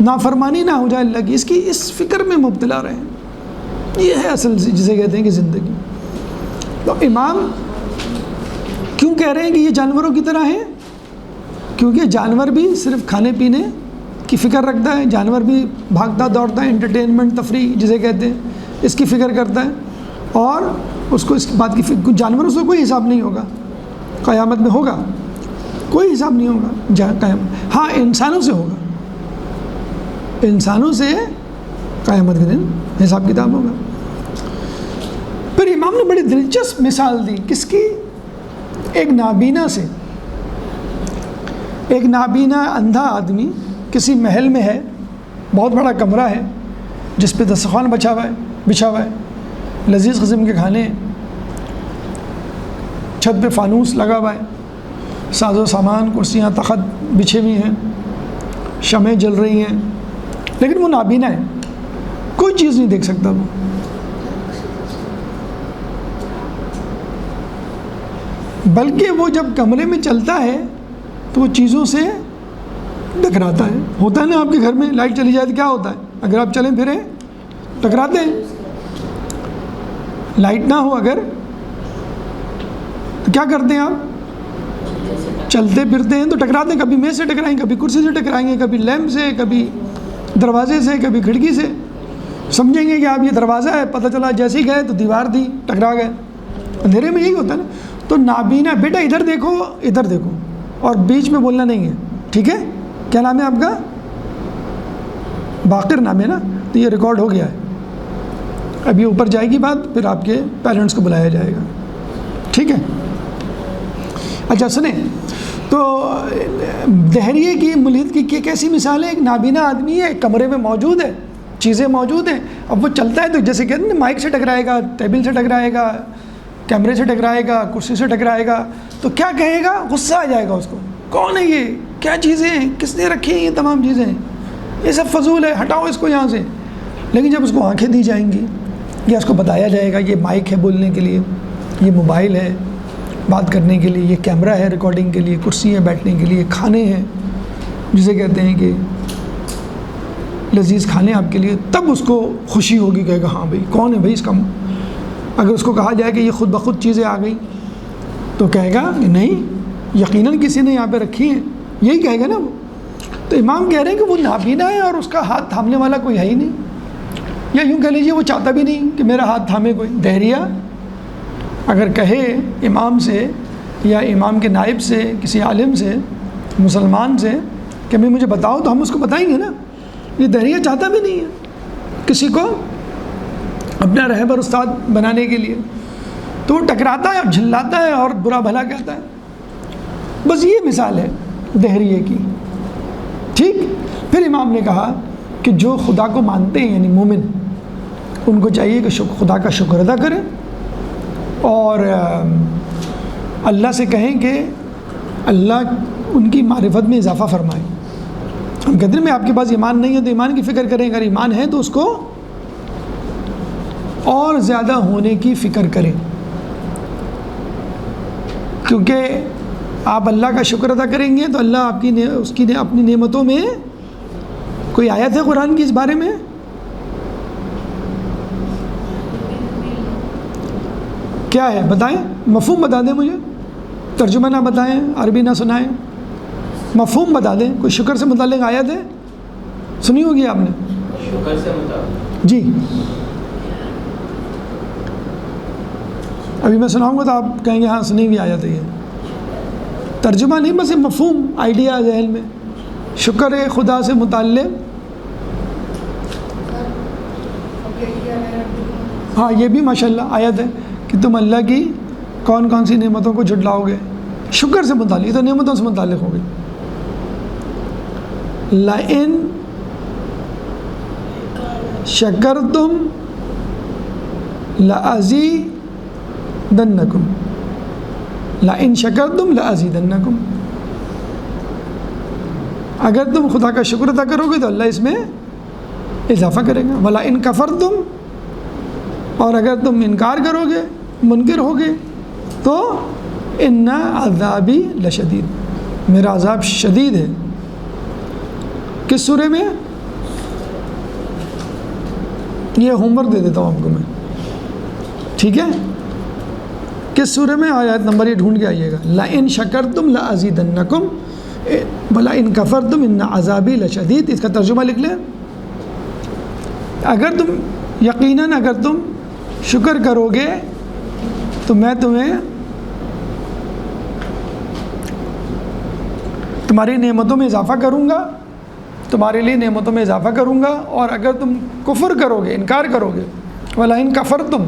نافرمانی نہ ہو جائے اللہ کی، اس فکر میں مبتلا رہے ہیں۔ یہ ہے اصل جسے کہتے ہیں کہ زندگی۔ تو امام کیوں کہہ رہے ہیں کہ یہ جانوروں کی طرح ہیں؟ کیونکہ جانور بھی صرف کھانے پینے کی فکر رکھتا ہے، جانور بھی بھاگتا دوڑتا ہے، انٹرٹینمنٹ، تفریح جسے کہتے ہیں، اس کی فکر کرتا ہے، اور اس کو اس بات کی فکر، جانوروں سے کوئی حساب نہیں ہوگا، قیامت میں ہوگا کوئی حساب نہیں ہوگا ہاں انسانوں سے ہوگا، انسانوں سے قیامت کے دن حساب کتاب ہوگا۔ پھر امام نے بڑی دلچسپ مثال دی، کس کی؟ ایک نابینا سے۔ ایک نابینا اندھا آدمی کسی محل میں ہے، بہت بڑا کمرہ ہے جس پہ دسترخوان بچھا ہوا ہے، لذیذ قسم کے کھانے ہیں، چھت پہ فانوس لگا ہوا ہے، ساز و سامان، کرسیاں، تخت بچھے ہوئے ہیں، شمعیں جل رہی ہیں، لیکن وہ نابینا ہے، کوئی چیز نہیں دیکھ سکتا وہ۔ بلکہ وہ جب کمرے میں چلتا ہے تو وہ چیزوں سے ٹکراتا ہے۔ ہوتا ہے نا آپ کے گھر میں لائٹ چلی جائے تو کیا ہوتا ہے؟ اگر آپ چلیں پھریں ٹکراتے ہیں، لائٹ نہ ہو اگر تو کیا کرتے ہیں آپ؟ چلتے پھرتے ہیں تو ٹکراتے ہیں، کبھی میز سے ٹکرائیں گے، کبھی کرسی سے ٹکرائیں گے، کبھی لیمپ سے، کبھی دروازے سے، کبھی کھڑکی سے۔ سمجھیں گے کہ آپ یہ دروازہ ہے، پتہ چلا جیسے ہی گئے تو دیوار تھی، ٹکرا گئے۔ اندھیرے میں یہی ہوتا ہے نا۔ تو نابینا بیٹا ادھر دیکھو، ادھر دیکھو، اور بیچ میں بولنا نہیں ہے، ٹھیک ہے؟ کیا نام ہے آپ کا؟ باقر نام ہے نا؟ تو یہ ریکارڈ ہو گیا ہے، اب یہ اوپر جائے گی بات، پھر آپ کے پیرنٹس کو بلایا جائے گا، ٹھیک ہے؟ اچھا سنیں، تو دہریے کی ملحد کی کیسی مثال ہے؟ ایک نابینا آدمی ہے، ایک کمرے میں موجود ہے، چیزیں موجود ہیں، اب وہ چلتا ہے تو جیسے کہتے ہیں نا، مائک سے ٹکرائے گا، ٹیبل سے ٹکرائے گا، کیمرے سے ٹکرائے گا، کرسی سے ٹکرائے گا، تو کیا کہے گا؟ غصہ آ جائے گا اس کو، کون ہے یہ؟ کیا چیزیں ہیں؟ کس نے رکھی ہیں یہ تمام چیزیں؟ یہ سب فضول ہے، ہٹاؤ اس کو یہاں سے۔ لیکن جب اس کو آنکھیں دی جائیں گی یا اس کو بتایا جائے گا یہ مائک ہے بولنے کے لیے، یہ موبائل ہے بات کرنے کے لیے، یہ کیمرہ ہے ریکارڈنگ کے لیے، کرسی ہے بیٹھنے کے لیے، کھانے ہیں جسے کہتے ہیں کہ لذیذ کھانے آپ کے لیے، تب اس کو خوشی ہوگی، کہے گا ہاں بھائی کون ہے بھائی اس کا۔ اگر اس کو کہا جائے کہ یہ خود بخود چیزیں آ گئی تو کہے گا کہ نہیں، یقیناً کسی نے یہاں پہ رکھی ہیں، یہی کہے گا نا وہ۔ تو امام کہہ رہے ہیں کہ وہ نابینا ہے اور اس کا ہاتھ تھامنے والا کوئی ہے ہی نہیں، یا یوں کہہ لیجیے وہ چاہتا بھی نہیں کہ میرا ہاتھ تھامے کوئی۔ دہریہ اگر کہے امام سے یا امام کے نائب سے، کسی عالم سے، مسلمان سے کہ میں مجھے بتاؤ، تو ہم اس کو بتائیں گے نا۔ یہ دہریہ چاہتا بھی نہیں ہے کسی کو اپنا رہبر استاد بنانے کے لیے، تو وہ ٹکراتا ہے اور جھلاتا ہے اور برا بھلا کہتا ہے۔ بس یہ مثال ہے دہریے کی، ٹھیک۔ پھر امام نے کہا کہ جو خدا کو مانتے ہیں یعنی مومن، ان کو چاہیے کہ خدا کا شکر ادا کریں اور اللہ سے کہیں کہ اللہ ان کی معرفت میں اضافہ فرمائے۔ ہم کہتے ہیں میں آپ کے پاس ایمان نہیں ہے تو ایمان کی فکر کریں، اگر ایمان ہے تو اس کو اور زیادہ ہونے کی فکر کریں، کیونکہ آپ اللہ کا شکر ادا کریں گے تو اللہ آپ کی اپنی نعمتوں میں، کوئی آیت ہے قرآن کی اس بارے میں؟ کیا ہے بتائیں، مفہوم بتا دیں مجھے، ترجمہ نہ بتائیں، عربی نہ سنائیں، مفہوم بتا دیں۔ کوئی شکر سے متعلق آیت ہے؟ سنی ہوگی آپ نے؟ شکر سے متعلق جی، ابھی میں سناؤں گا تو آپ کہیں گے ہاں سنی ہوئی آیت ہے یہ۔ ترجمہ نہیں، بس یہ مفہوم، آئیڈیا ذہن میں۔ شکر خدا سے متعلق، ہاں یہ بھی ماشاءاللہ آیت ہے کہ تم اللہ کی کون کون سی نعمتوں کو جھٹلاؤ گے۔ شکر سے متعلق، یہ تو نعمتوں سے متعلق ہو گئی۔ لَإِن شَكَرْتُمْ لَأَزِيدَنَّكُمْ، لَإِن شَكَرْتُمْ لَأَزِيدَنَّكُمْ، اگر تم خدا کا شکر ادا کرو گے تو اللہ اس میں اضافہ کرے گا۔ وَلَئِن كَفَرْتُمْ، اور اگر تم انکار کرو گے منکر ہوگے تو ان عذابی لشدید، میرا عذاب شدید ہے۔ کس سورے میں؟ یہ ہوم ورک دے دیتا ہوں آپ کو میں، ٹھیک ہے؟ کس سورے میں؟ آیت نمبر یہ ڈھونڈ کے آئیے گا۔ لَإِن شَكَرْتُمْ لَأَزِيدَنَّكُمْ وَلَئِن كَفَرْتُمْ إِنَّ عَذَابِي لَشَدِيدٌ۔ اس کا ترجمہ لکھ لیں، اگر تم یقیناً اگر تم شکر کرو گے تو میں تمہاری نعمتوں میں اضافہ کروں گا، تمہارے لیے نعمتوں میں اضافہ کروں گا، اور اگر تم کفر کرو گے، انکار کرو گے، وَلَئِن كَفَرْتُمْ،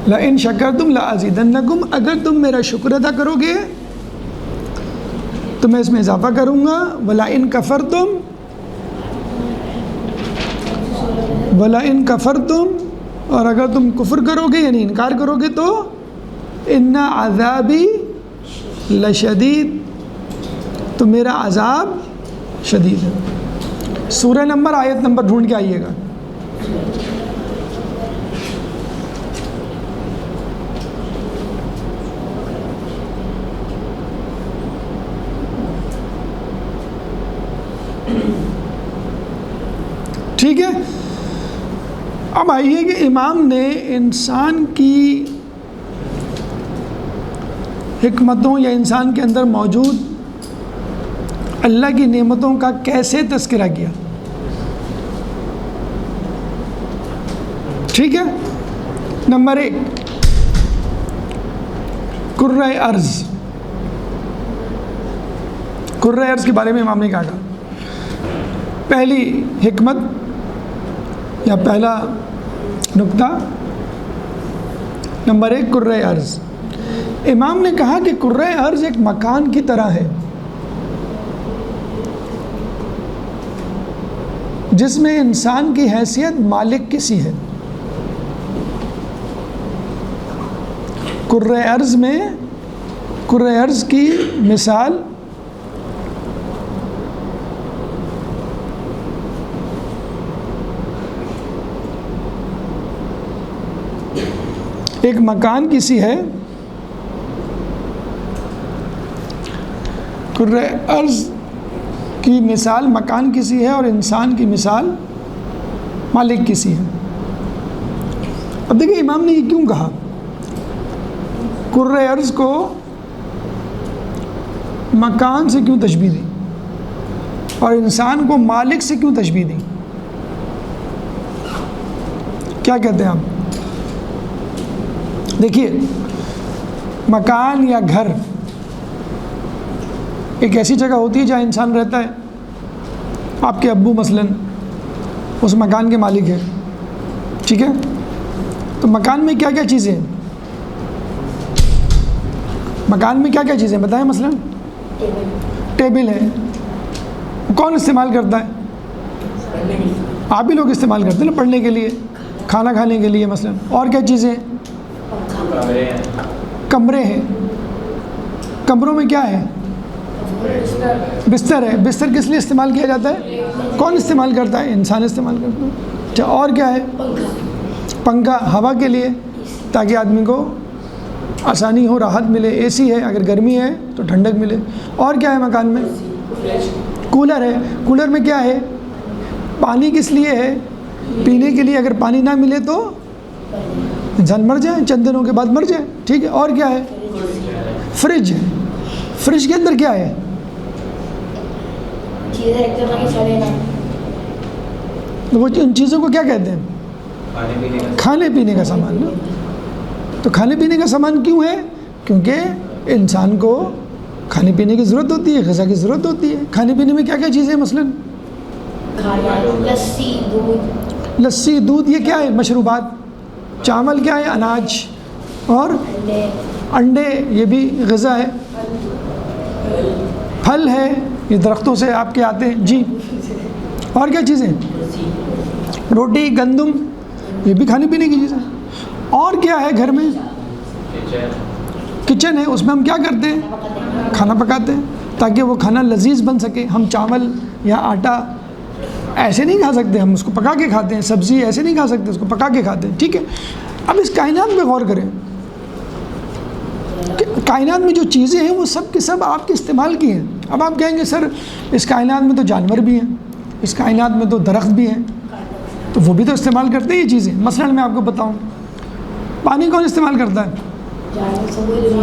لَإِن شَكَرْتُمْ لَأَزِيدَنَّكُمْ، اگر تم میرا شکر ادا کرو گے تو میں اس میں اضافہ کروں گا، وَلَئِن كَفَرْتُمْ، اور اگر تم کفر کرو گے یعنی انکار کرو گے تو ان عذابی لشدید، تو میرا عذاب شدید ہے۔ سورہ نمبر آیت نمبر ڈھونڈ کے آئیے گا۔ ٹھیک ہے، اب آئیے کہ امام نے انسان کی حکمتوں یا انسان کے اندر موجود اللہ کی نعمتوں کا کیسے تذکرہ کیا۔ ٹھیک ہے، نمبر 1 کرۂ ارض، کرۂ ارض کے بارے میں امام نے کہا پہلی حکمت یا پہلا نقطہ نمبر 1 کرۂ ارض۔ امام نے کہا کہ کرۂ ارض ایک مکان کی طرح ہے جس میں انسان کی حیثیت مالک کسی ہے۔ کرۂ ارض میں، کرۂ ارض کی مثال ایک مکان کسی ہے، کرۂ ارض کی مثال مکان کسی ہے اور انسان کی مثال مالک کسی ہے۔ اب دیکھیں امام نے یہ کیوں کہا، کرۂ ارض کو مکان سے کیوں تشبیہ دی اور انسان کو مالک سے کیوں تشبیہ دی؟ کیا کہتے ہیں آپ؟ دیکھیے، مکان یا گھر ایک ایسی جگہ ہوتی ہے جہاں انسان رہتا ہے۔ آپ کے ابو مثلاً اس مکان کے مالک ہیں، ٹھیک ہے؟ تو مکان میں کیا کیا چیزیں ہیں؟ مکان میں کیا کیا چیزیں بتائیں؟ مثلاً ٹیبل ہے، کون استعمال کرتا ہے؟ آپ ہی لوگ استعمال کرتے ہیں نا، پڑھنے کے لیے، کھانا کھانے کے لیے مثلاً۔ اور کیا چیزیں؟ کمرے ہیں، کمروں میں کیا ہے؟ بستر ہے، بستر کس لیے استعمال کیا جاتا ہے؟ کون استعمال کرتا ہے؟ انسان استعمال کرتا ہے۔ اچھا، اور کیا ہے؟ پنکھا ہوا کے لیے، تاکہ آدمی کو آسانی ہو، راحت ملے۔ اے سی ہے، اگر گرمی ہے تو ٹھنڈک ملے۔ اور کیا ہے مکان میں؟ کولر ہے، کولر میں کیا ہے؟ پانی کس لیے ہے؟ پینے کے لیے۔ اگر پانی نہ ملے تو انسان مر جائے، چند دنوں کے بعد مر جائے، ٹھیک ہے۔ اور کیا ہے؟ فریج ہے، فریج کے اندر کیا ہے؟ وہ ان چیزوں کو کیا کہتے ہیں؟ کھانے پینے کا سامان نا۔ تو کھانے پینے کا سامان کیوں ہے؟ کیونکہ انسان کو کھانے پینے کی ضرورت ہوتی ہے، غذا کی ضرورت ہوتی ہے۔ کھانے پینے میں کیا کیا چیزیں ہیں؟ مثلاً لسی، دودھ۔ لسی، دودھ، یہ کیا ہے؟ مشروبات۔ چاول کیا ہے؟ اناج۔ اور انڈے یہ بھی غذا ہے. پھل ہے یہ درختوں سے آپ کے آتے ہیں جی. اور کیا چیزیں؟ روٹی گندم یہ بھی کھانے پینے کی چیزیں. اور کیا ہے گھر میں؟ کچن ہے، اس میں ہم کیا کرتے ہیں؟ کھانا پکاتے ہیں تاکہ وہ کھانا لذیذ بن سکے. ہم چاول یا آٹا ایسے نہیں کھا سکتے، ہم اس کو پکا کے کھاتے ہیں. سبزی ایسے نہیں کھا سکتے، اس کو پکا کے کھاتے ہیں. ٹھیک ہے. اب اس کائنات میں غور کریں کہ کائنات میں جو چیزیں ہیں وہ سب کے سب آپ کے استعمال کی ہیں. اب آپ کہیں گے سر اس کائنات میں تو جانور بھی ہیں، اس کائنات میں تو درخت بھی ہیں، تو وہ بھی تو استعمال کرتے ہیں یہ چیزیں. مثلاً میں آپ کو بتاؤں، پانی کون استعمال کرتا ہے؟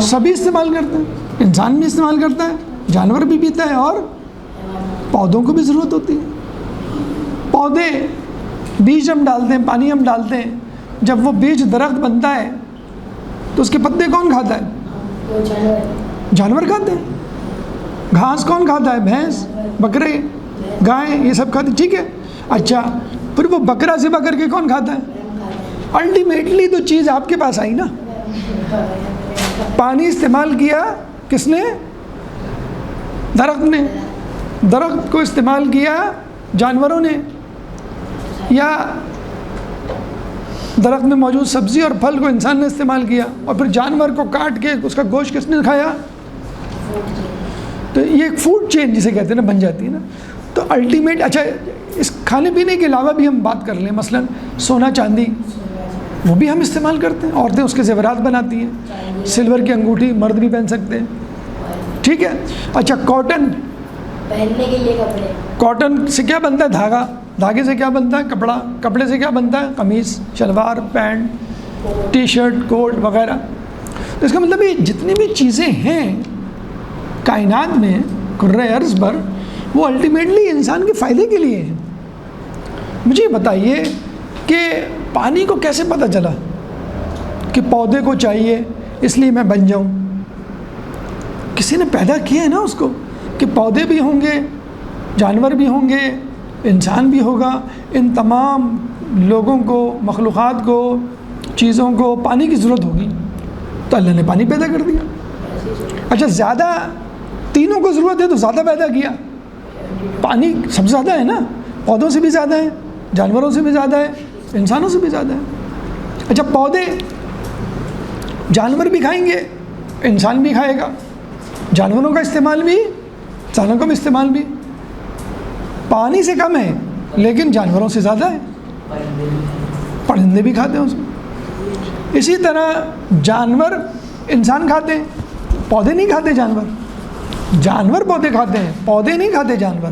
سبھی استعمال کرتے ہیں. انسان بھی استعمال کرتا ہے، جانور بھی پیتا ہے، اور پودوں کو بھی ضرورت ہوتی ہے. پودے بیج ہم ڈالتے ہیں، پانی ہم ڈالتے ہیں. جب وہ بیج درخت بنتا ہے تو اس کے پتے کون کھاتا ہے؟ جانور کھاتے ہیں. گھاس کون کھاتا ہے؟ بھینس، بکرے، گائیں یہ سب کھاتے. ٹھیک ہے. اچھا پھر وہ بکرا ذبح کر کے کون کھاتا ہے؟ الٹیمیٹلی تو چیز آپ کے پاس آئی نا. پانی استعمال کیا کس نے؟ درخت نے. درخت کو استعمال کیا جانوروں نے، یا درخت میں موجود سبزی اور پھل کو انسان نے استعمال کیا، اور پھر جانور کو کاٹ کے اس کا گوشت کس نے کھایا؟ تو یہ ایک فوڈ چین جسے کہتے ہیں نا بن جاتی ہے نا. تو الٹیمیٹ اچھا اس کھانے پینے کے علاوہ بھی ہم بات کر لیں، مثلا سونا چاندی وہ بھی ہم استعمال کرتے ہیں. عورتیں اس کے زیورات بناتی ہیں. سلور کی انگوٹھی مرد بھی پہن سکتے ہیں. ٹھیک ہے. اچھا کاٹن، پہننے کے لیے کپڑے، کاٹن سے کیا بنتا ہے؟ دھاگا. دھاگے سے کیا بنتا ہے؟ کپڑا. کپڑے سے کیا بنتا ہے؟ قمیص، شلوار، پینٹ، ٹی شرٹ، کوٹ وغیرہ. تو اس کا مطلب یہ جتنی بھی چیزیں ہیں کائنات میں کرۂ ارض پر وہ الٹیمیٹلی انسان کے فائدے کے لیے ہیں. مجھے یہ بتائیے کہ پانی کو کیسے پتہ چلا کہ پودے کو چاہیے اس لیے میں بن جاؤں؟ کسی نے پیدا کیا ہے نا اس کو، کہ پودے بھی ہوں گے، جانور بھی ہوں گے، انسان بھی ہوگا. ان تمام لوگوں کو، مخلوقات کو، چیزوں کو پانی کی ضرورت ہوگی، تو اللہ نے پانی پیدا کر دیا. اچھا زیادہ تینوں کو ضرورت ہے تو زیادہ پیدا کیا. پانی سب سے زیادہ ہے نا، پودوں سے بھی زیادہ ہے، جانوروں سے بھی زیادہ ہے، انسانوں سے بھی زیادہ ہے. اچھا پودے جانور بھی کھائیں گے، انسان بھی کھائے گا. جانوروں کا استعمال بھی، انسانوں کا بھی استعمال بھی. پانی سے کم ہے لیکن جانوروں سے زیادہ ہے. پرندے بھی کھاتے ہیں اس میں. اسی طرح جانور انسان کھاتے ہیں، پودے نہیں کھاتے جانور. جانور پودے کھاتے ہیں، پودے نہیں کھاتے جانور.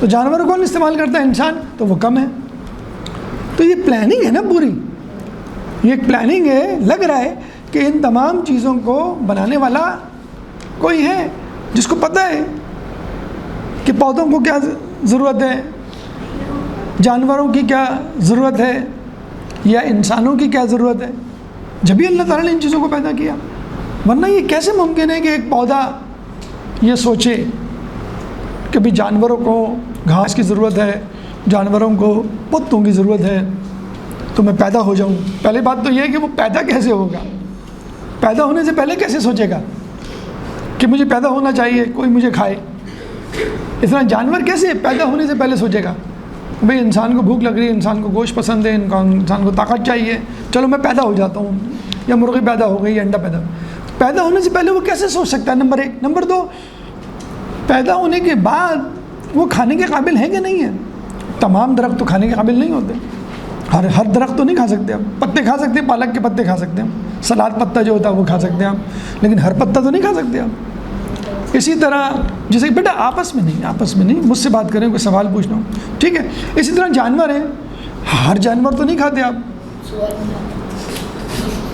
تو جانور کون استعمال کرتا ہے؟ انسان. تو وہ کم ہے. تو یہ پلاننگ ہے نا پوری، یہ ایک پلاننگ ہے. لگ رہا ہے کہ ان تمام چیزوں کو بنانے والا کوئی ہے جس کو پتہ ہے کہ پودوں کو کیا ضرورت ہے، جانوروں کی کیا ضرورت ہے، یا انسانوں کی کیا ضرورت ہے. جبھی اللہ تعالیٰ نے ان چیزوں کو پیدا کیا. ورنہ یہ کیسے ممکن ہے کہ ایک پودا یہ سوچے کہ بھی جانوروں کو گھاس کی ضرورت ہے، جانوروں کو پتوں کی ضرورت ہے، تو میں پیدا ہو جاؤں. پہلی بات تو یہ ہے کہ وہ پیدا کیسے ہوگا؟ پیدا ہونے سے پہلے کیسے سوچے گا کہ مجھے پیدا ہونا چاہیے، کوئی مجھے کھائے؟ اس طرح جانور کیسے پیدا ہونے سے پہلے سوچے گا بھئی انسان کو بھوک لگ رہی ہے، انسان کو گوشت پسند ہے، انسان کو طاقت چاہیے، چلو میں پیدا ہو جاتا ہوں، یا مرغی پیدا ہو گئی یا انڈا پیدا ہونے سے پہلے وہ کیسے سوچ سکتا ہے؟ نمبر 1. نمبر 2، پیدا ہونے کے بعد وہ کھانے کے قابل ہیں کہ نہیں ہیں؟ تمام درخت تو کھانے کے قابل نہیں ہوتے. ہر درخت تو نہیں کھا سکتے. ہم پتے کھا سکتے ہیں، پالک کے پتے کھا سکتے ہیں، سلاد پتا جو ہوتا ہے وہ کھا سکتے ہیں ہم، لیکن ہر پتا تو نہیں کھا سکتے ہم. اسی طرح جیسے بیٹا آپس میں نہیں مجھ سے بات کریں، کوئی سوال پوچھنا ہو، ٹھیک ہے. اسی طرح جانور ہیں، ہر جانور تو نہیں کھاتے آپ،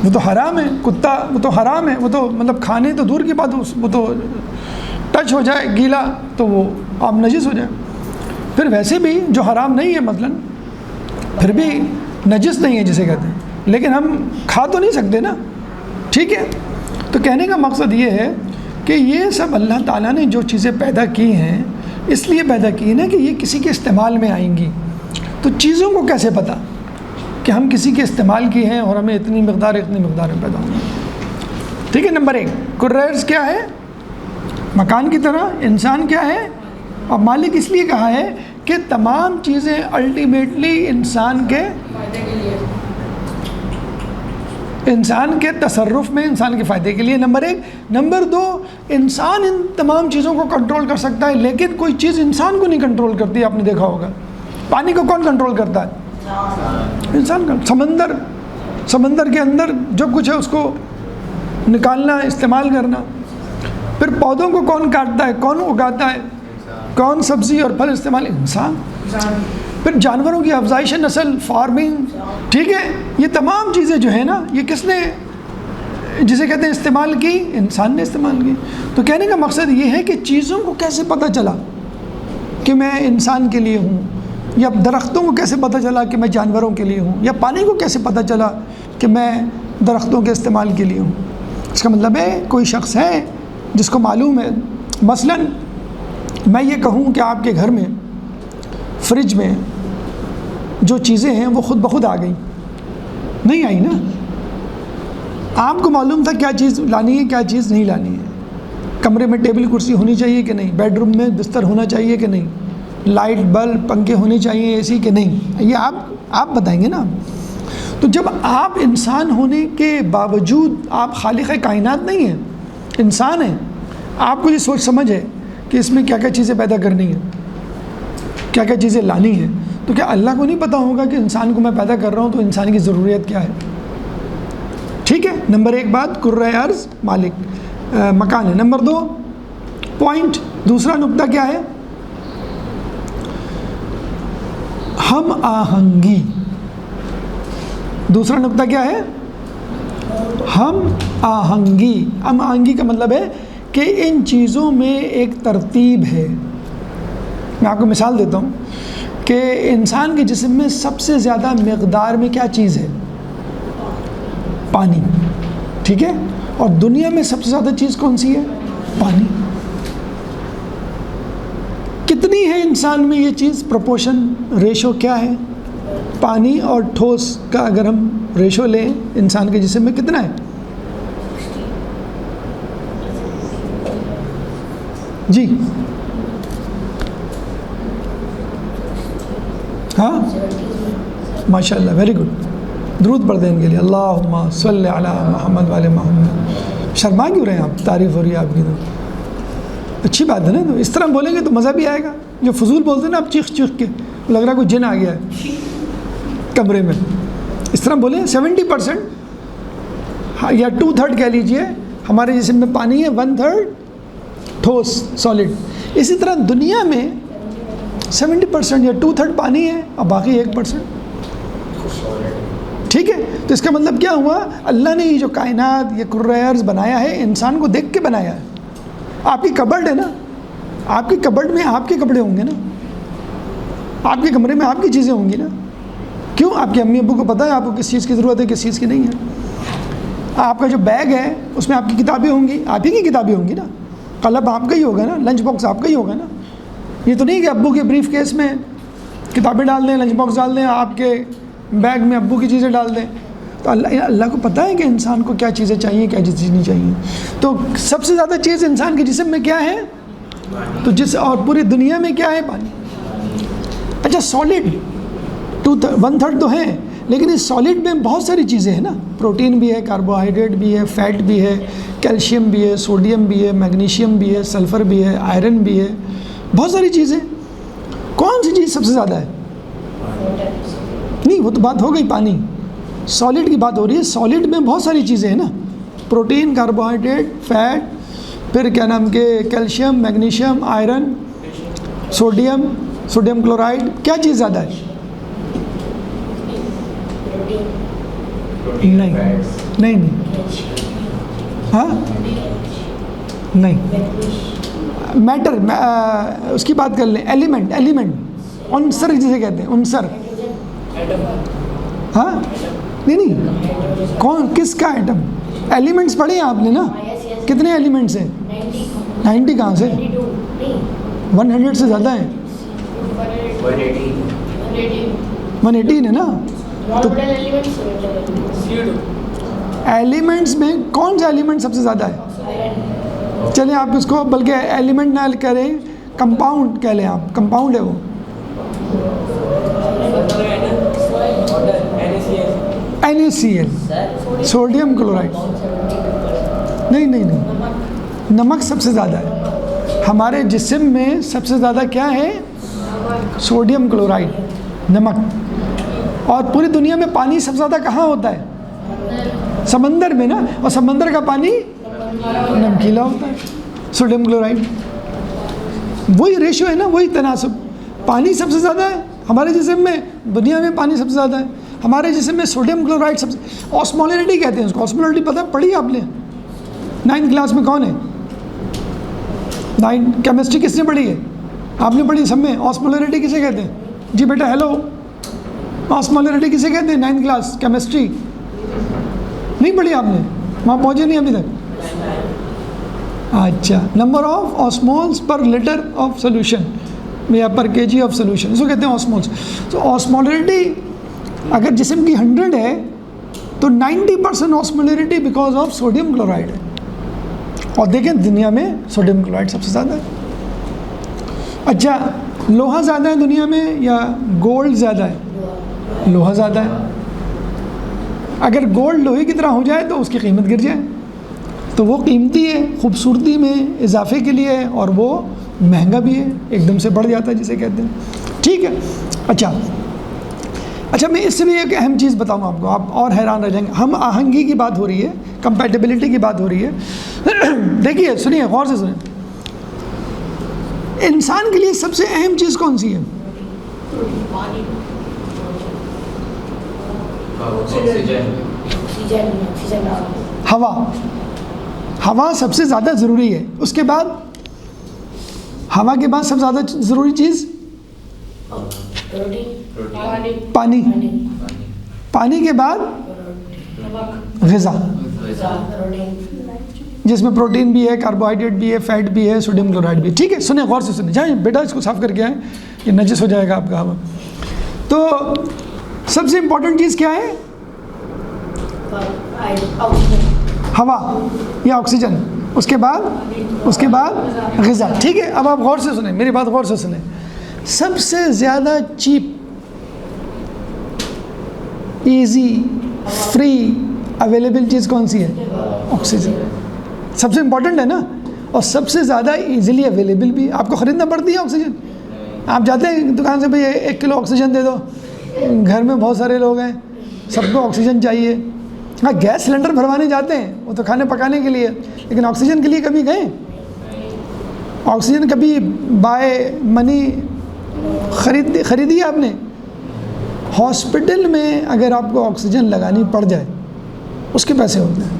وہ تو حرام ہے. کتا وہ تو حرام ہے، وہ تو مطلب کھانے تو دور کی بات، وہ تو ٹچ ہو جائے گیلا تو وہ آپ نجس ہو جائے. پھر ویسے بھی جو حرام نہیں ہے مثلا پھر بھی نجس نہیں ہے جسے کہتے ہیں، لیکن ہم کھا تو نہیں سکتے نا. ٹھیک ہے. تو کہنے کا مقصد یہ ہے کہ یہ سب اللہ تعالیٰ نے جو چیزیں پیدا کی ہیں اس لیے پیدا کی ہیں نا کہ یہ کسی کے استعمال میں آئیں گی. تو چیزوں کو کیسے پتہ کہ ہم کسی کے استعمال کی ہیں اور ہمیں اتنی مقدار میں پیدا ہوں گی؟ ٹھیک ہے. نمبر 1 کرائرز کیا ہے؟ مکان کی طرح. انسان کیا ہے؟ اور مالک اس لیے کہا ہے کہ تمام چیزیں الٹیمیٹلی انسان کے تصرف میں، انسان کے فائدے کے لیے. نمبر 1. نمبر 2، انسان ان تمام چیزوں کو کنٹرول کر سکتا ہے، لیکن کوئی چیز انسان کو نہیں کنٹرول کرتی. آپ نے دیکھا ہوگا پانی کو کون کنٹرول کرتا ہے؟ انسان کا. سمندر کے اندر جو کچھ ہے اس کو نکالنا، استعمال کرنا. پھر پودوں کو کون کاٹتا ہے، کون اگاتا ہے، کون سبزی اور پھل استعمال؟ انسان. پھر جانوروں کی افزائش نسل، فارمنگ. ٹھیک ہے، یہ تمام چیزیں جو ہیں نا، یہ کس نے، جسے کہتے ہیں استعمال کی؟ انسان نے استعمال کی. تو کہنے کا مقصد یہ ہے کہ چیزوں کو کیسے پتہ چلا کہ میں انسان کے لیے ہوں، یا درختوں کو کیسے پتہ چلا کہ میں جانوروں کے لیے ہوں، یا پانی کو کیسے پتہ چلا کہ میں درختوں کے استعمال کے لیے ہوں. اس کا مطلب ہے کوئی شخص ہے جس کو معلوم ہے. مثلا میں یہ کہوں کہ آپ کے گھر میں فریج میں جو چیزیں ہیں وہ خود بخود آ گئیں، نہیں آئی نا. آپ کو معلوم تھا کیا چیز لانی ہے، کیا چیز نہیں لانی ہے. کمرے میں ٹیبل کرسی ہونی چاہیے کہ نہیں، بیڈ روم میں بستر ہونا چاہیے کہ نہیں، لائٹ بلب پنکھے ہونے چاہیے، اے سی کہ نہیں، یہ آپ بتائیں گے نا. تو جب آپ انسان ہونے کے باوجود آپ خالق کائنات نہیں ہیں، انسان ہیں، آپ کو یہ سوچ سمجھ ہے کہ اس میں کیا کیا چیزیں پیدا کرنی ہیں، کیا کیا چیزیں لانی ہیں، تو کیا اللہ کو نہیں پتہ ہوگا کہ انسان کو میں پیدا کر رہا ہوں تو انسان کی ضروریت کیا ہے؟ ٹھیک ہے. نمبر 1 بات کرۂ ارض مالک مکان ہے. نمبر 2 پوائنٹ، دوسرا نقطہ کیا ہے؟ ہم آہنگی. دوسرا نقطہ کیا ہے؟ ہم آہنگی. ہم آہنگی کا مطلب ہے کہ ان چیزوں میں ایک ترتیب ہے. میں آپ کو مثال دیتا ہوں کہ انسان کے جسم میں سب سے زیادہ مقدار میں کیا چیز ہے؟ پانی. ٹھیک ہے. اور دنیا میں سب سے زیادہ چیز کون سی ہے؟ پانی. کتنی ہے انسان میں یہ چیز؟ پروپورشن، ریشو کیا ہے؟ پانی اور ٹھوس کا اگر ہم ریشو لیں انسان کے جسم میں کتنا ہے؟ جی ہاں ماشاء اللہ، ویری گڈ. درود پڑھ دیں ان کے لیے. اللہم صلی علی محمد وعلی محمد. شرما کیوں رہے ہیں آپ؟ تعریف ہو رہی ہے آپ کی تو اچھی بات ہے نا. تو اس طرح بولیں گے تو مزہ بھی آئے گا. جو فضول بولتے ہیں نا آپ چیخ چیخ کے، لگ رہا ہے کوئی جن آ گیا ہے کمرے میں، اس طرح بولیں. 70% یا 2/3 کہہ لیجئے ہمارے جسم میں پانی ہے، 1/3 ٹھوس سالڈ. اسی طرح دنیا میں 70% یا 2/3 پانی ہے اور باقی 1%. ٹھیک ہے. تو اس کا مطلب کیا ہوا؟ اللہ نے یہ جو کائنات، یہ کرۂ ارض بنایا ہے، انسان کو دیکھ کے بنایا ہے. آپ کی کبرڈ ہے نا، آپ کی کبرڈ میں آپ کے کپڑے ہوں گے نا، آپ کے کمرے میں آپ کی چیزیں ہوں گی نا. کیوں؟ آپ کے امی ابو کو پتہ ہے آپ کو کس چیز کی ضرورت ہے، کس چیز کی نہیں ہے. آپ کا جو بیگ ہے اس میں آپ کی کتابیں ہوں گی، آپ ہی کی کتابیں ہوں گی نا. قلم آپ کا ہی ہوگا نا، لنچ باکس آپ کا ہی ہوگا نا. یہ تو نہیں کہ ابو کے بریف کیس میں کتابیں ڈال دیں، لنچ باکس ڈال دیں، آپ کے بیگ میں ابو کی چیزیں ڈال دیں. تو اللہ کو پتہ ہے کہ انسان کو کیا چیزیں چاہیے، کیا چیز نہیں چاہیے. تو سب سے زیادہ چیز انسان کے جسم میں کیا ہے؟ تو اور پوری دنیا میں کیا ہے؟ پانی. اچھا سالڈ 1/3 تو ہے، لیکن اس سالڈ میں بہت ساری چیزیں ہیں نا. پروٹین بھی ہے، کاربوہائیڈریٹ بھی ہے، فیٹ بھی ہے، کیلشیم بھی ہے، سوڈیم بھی ہے، میگنیشیم بھی ہے، سلفر بھی ہے، آئرن بھی ہے، بہت ساری چیزیں. کون سی چیز سب سے زیادہ ہے؟ نہیں، وہ تو بات ہو گئی پانی. سالڈ کی بات ہو رہی ہے. سالڈ میں بہت ساری چیزیں ہیں نا، پروٹین، کاربوہائیڈریٹ، فیٹ، پھر کیا نام کے calcium, magnesium, iron, sodium chloride. کیا چیز زیادہ ہے؟ نہیں ہاں نہیں. میٹر اس کی بات کر لیں. ایلیمنٹ عنصر جسے کہتے ہیں، عنصر. ہاں نہیں کون کس کا ایٹم؟ ایلیمنٹس پڑھے ہیں آپ نے نا. کتنے ایلیمنٹس ہیں؟ 90 کہاں سے؟ 100 سے زیادہ ہیں. 118 ہے نا. تو ایلیمنٹس میں کون سا ایلیمنٹ سب سے زیادہ ہے؟ چلیں آپ اس کو بلکہ ایلیمنٹ نہ کریں، کمپاؤنڈ کہہ لیں آپ، کمپاؤنڈ ہے وہ. NaCl، sodium chloride. نہیں، نمک سب سے زیادہ ہے ہمارے جسم میں. سب سے زیادہ کیا ہے؟ سوڈیم کلورائڈ، نمک. اور پوری دنیا میں پانی سب سے زیادہ کہاں ہوتا ہے؟ سمندر میں نا. اور سمندر کا پانی نمکیلا ہوتا ہے، سوڈیم کلورائڈ. وہی ریشو ہے نا، وہی تناسب. پانی سب سے زیادہ ہے ہمارے جسم میں، دنیا میں پانی سب سے زیادہ ہے ہمارے جسم میں. سوڈیم کلورائڈ سب سے. آسمولیرٹی کہتے ہیں اس کو. آسمولیرٹی پتہ پڑھی آپ نے 9th کلاس میں؟ کون ہے 9 کیمسٹری کس نے پڑھی ہے؟ آپ نے پڑھی سب میں. آسمولیرٹی کسے کہتے ہیں؟ جی بیٹا ہیلو، آسمولیرٹی کسے کہتے ہیں 9th کلاس کیمسٹری؟ نہیں پڑھی آپ نے؟ وہاں پہنچے نہیں ابھی تک؟ اچھا، number of osmoles per litre of solution یا پر کے جی آف سولوشن، اس کو کہتے ہیں آسمولس. تو آسمولیرٹی اگر جسم کی 100 ہے تو 90% آسمولیرٹی بیکاز آف سوڈیم کلورائڈ ہے. اور دیکھیں دنیا میں سوڈیم کلورائڈ سب سے زیادہ ہے. اچھا، لوہا زیادہ ہے دنیا میں یا گولڈ زیادہ ہے؟ لوہا زیادہ ہے. اگر گولڈ لوہے کی طرح ہو جائے تو اس کی قیمت گر جائے. تو وہ قیمتی ہے، خوبصورتی میں اضافے کے لیے ہے، اور وہ مہنگا بھی ہے، ایک دم سے بڑھ جاتا ہے جسے کہتے ہیں. ٹھیک ہے. اچھا میں اس سے بھی ایک اہم چیز بتاؤں آپ کو، آپ اور حیران رہ جائیں گے. ہم آہنگی کی بات ہو رہی ہے، کمپیٹیبلٹی کی بات ہو رہی ہے. دیکھیے سنیے، غور سے سنیں. انسان کے لیے سب سے اہم چیز کون سی ہے؟ ہوا. ہوا سب سے زیادہ ضروری ہے. اس کے بعد ہوا کے بعد سب سے زیادہ ضروری چیز پانی. پانی کے بعد غذا، جس میں پروٹین بھی ہے، کاربوہائیڈریٹ بھی ہے، فیٹ بھی ہے، سوڈیم کلورائڈ بھی ہے. ٹھیک ہے. سنیں غور سے سنیں. جائیں بیٹا اس کو صاف کر کے آئیں، یہ نجس ہو جائے گا آپ کا ہوا. تو سب سے امپورٹنٹ چیز کیا ہے؟ ہوا یا آکسیجن. اس کے بعد غذا. ٹھیک ہے. اب آپ غور سے سنیں، میری بات غور سے سنیں. سب سے زیادہ چیپ، ایزی، فری اویلیبل چیز کون سی ہے؟ آکسیجن. سب سے امپورٹنٹ ہے نا، اور سب سے زیادہ ایزیلی اویلیبل بھی. آپ کو خریدنا پڑتی ہے آکسیجن؟ آپ جاتے ہیں دکان سے، بھائی 1 کلو آکسیجن دے دو. گھر میں بہت سارے لوگ ہیں، سب کو آکسیجن چاہیے. ہاں گیس سلنڈر بھروانے جاتے ہیں، وہ تو کھانے پکانے کے لیے، لیکن آکسیجن کے لیے کبھی گئے؟ آکسیجن کبھی بائی منی خریدی ہے آپ نے؟ ہاسپٹل میں اگر آپ کو آکسیجن لگانی پڑ جائے اس کے پیسے ہوتے ہیں،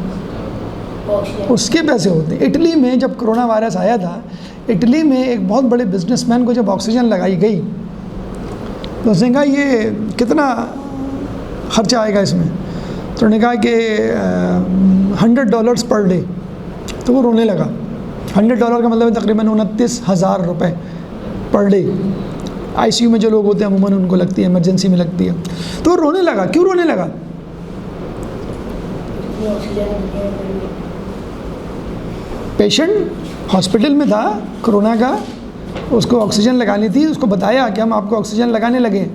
اس کے پیسے ہوتے ہیں. اٹلی میں جب کرونا وائرس آیا تھا، اٹلی میں ایک بہت بڑے بزنس مین کو جب آکسیجن لگائی گئی تو اس نے کہا یہ کتنا خرچہ آئے گا اس میں؟ تو انہوں نے کہا کہ $100 پر ڈے. تو وہ رونے لگا. $100 کا مطلب ہے تقریباً 29,000 روپے per day. I C you میں جو لوگ ہوتے ہیں عموماً ان کو لگتی ہے، ایمرجنسی میں لگتی ہے. تو وہ رونے لگا. کیوں رونے لگا؟ پیشنٹ ہاسپٹل میں تھا کرونا کا، اس کو آکسیجن لگانی تھی. اس کو بتایا کہ ہم آپ کو آکسیجن لگانے لگے.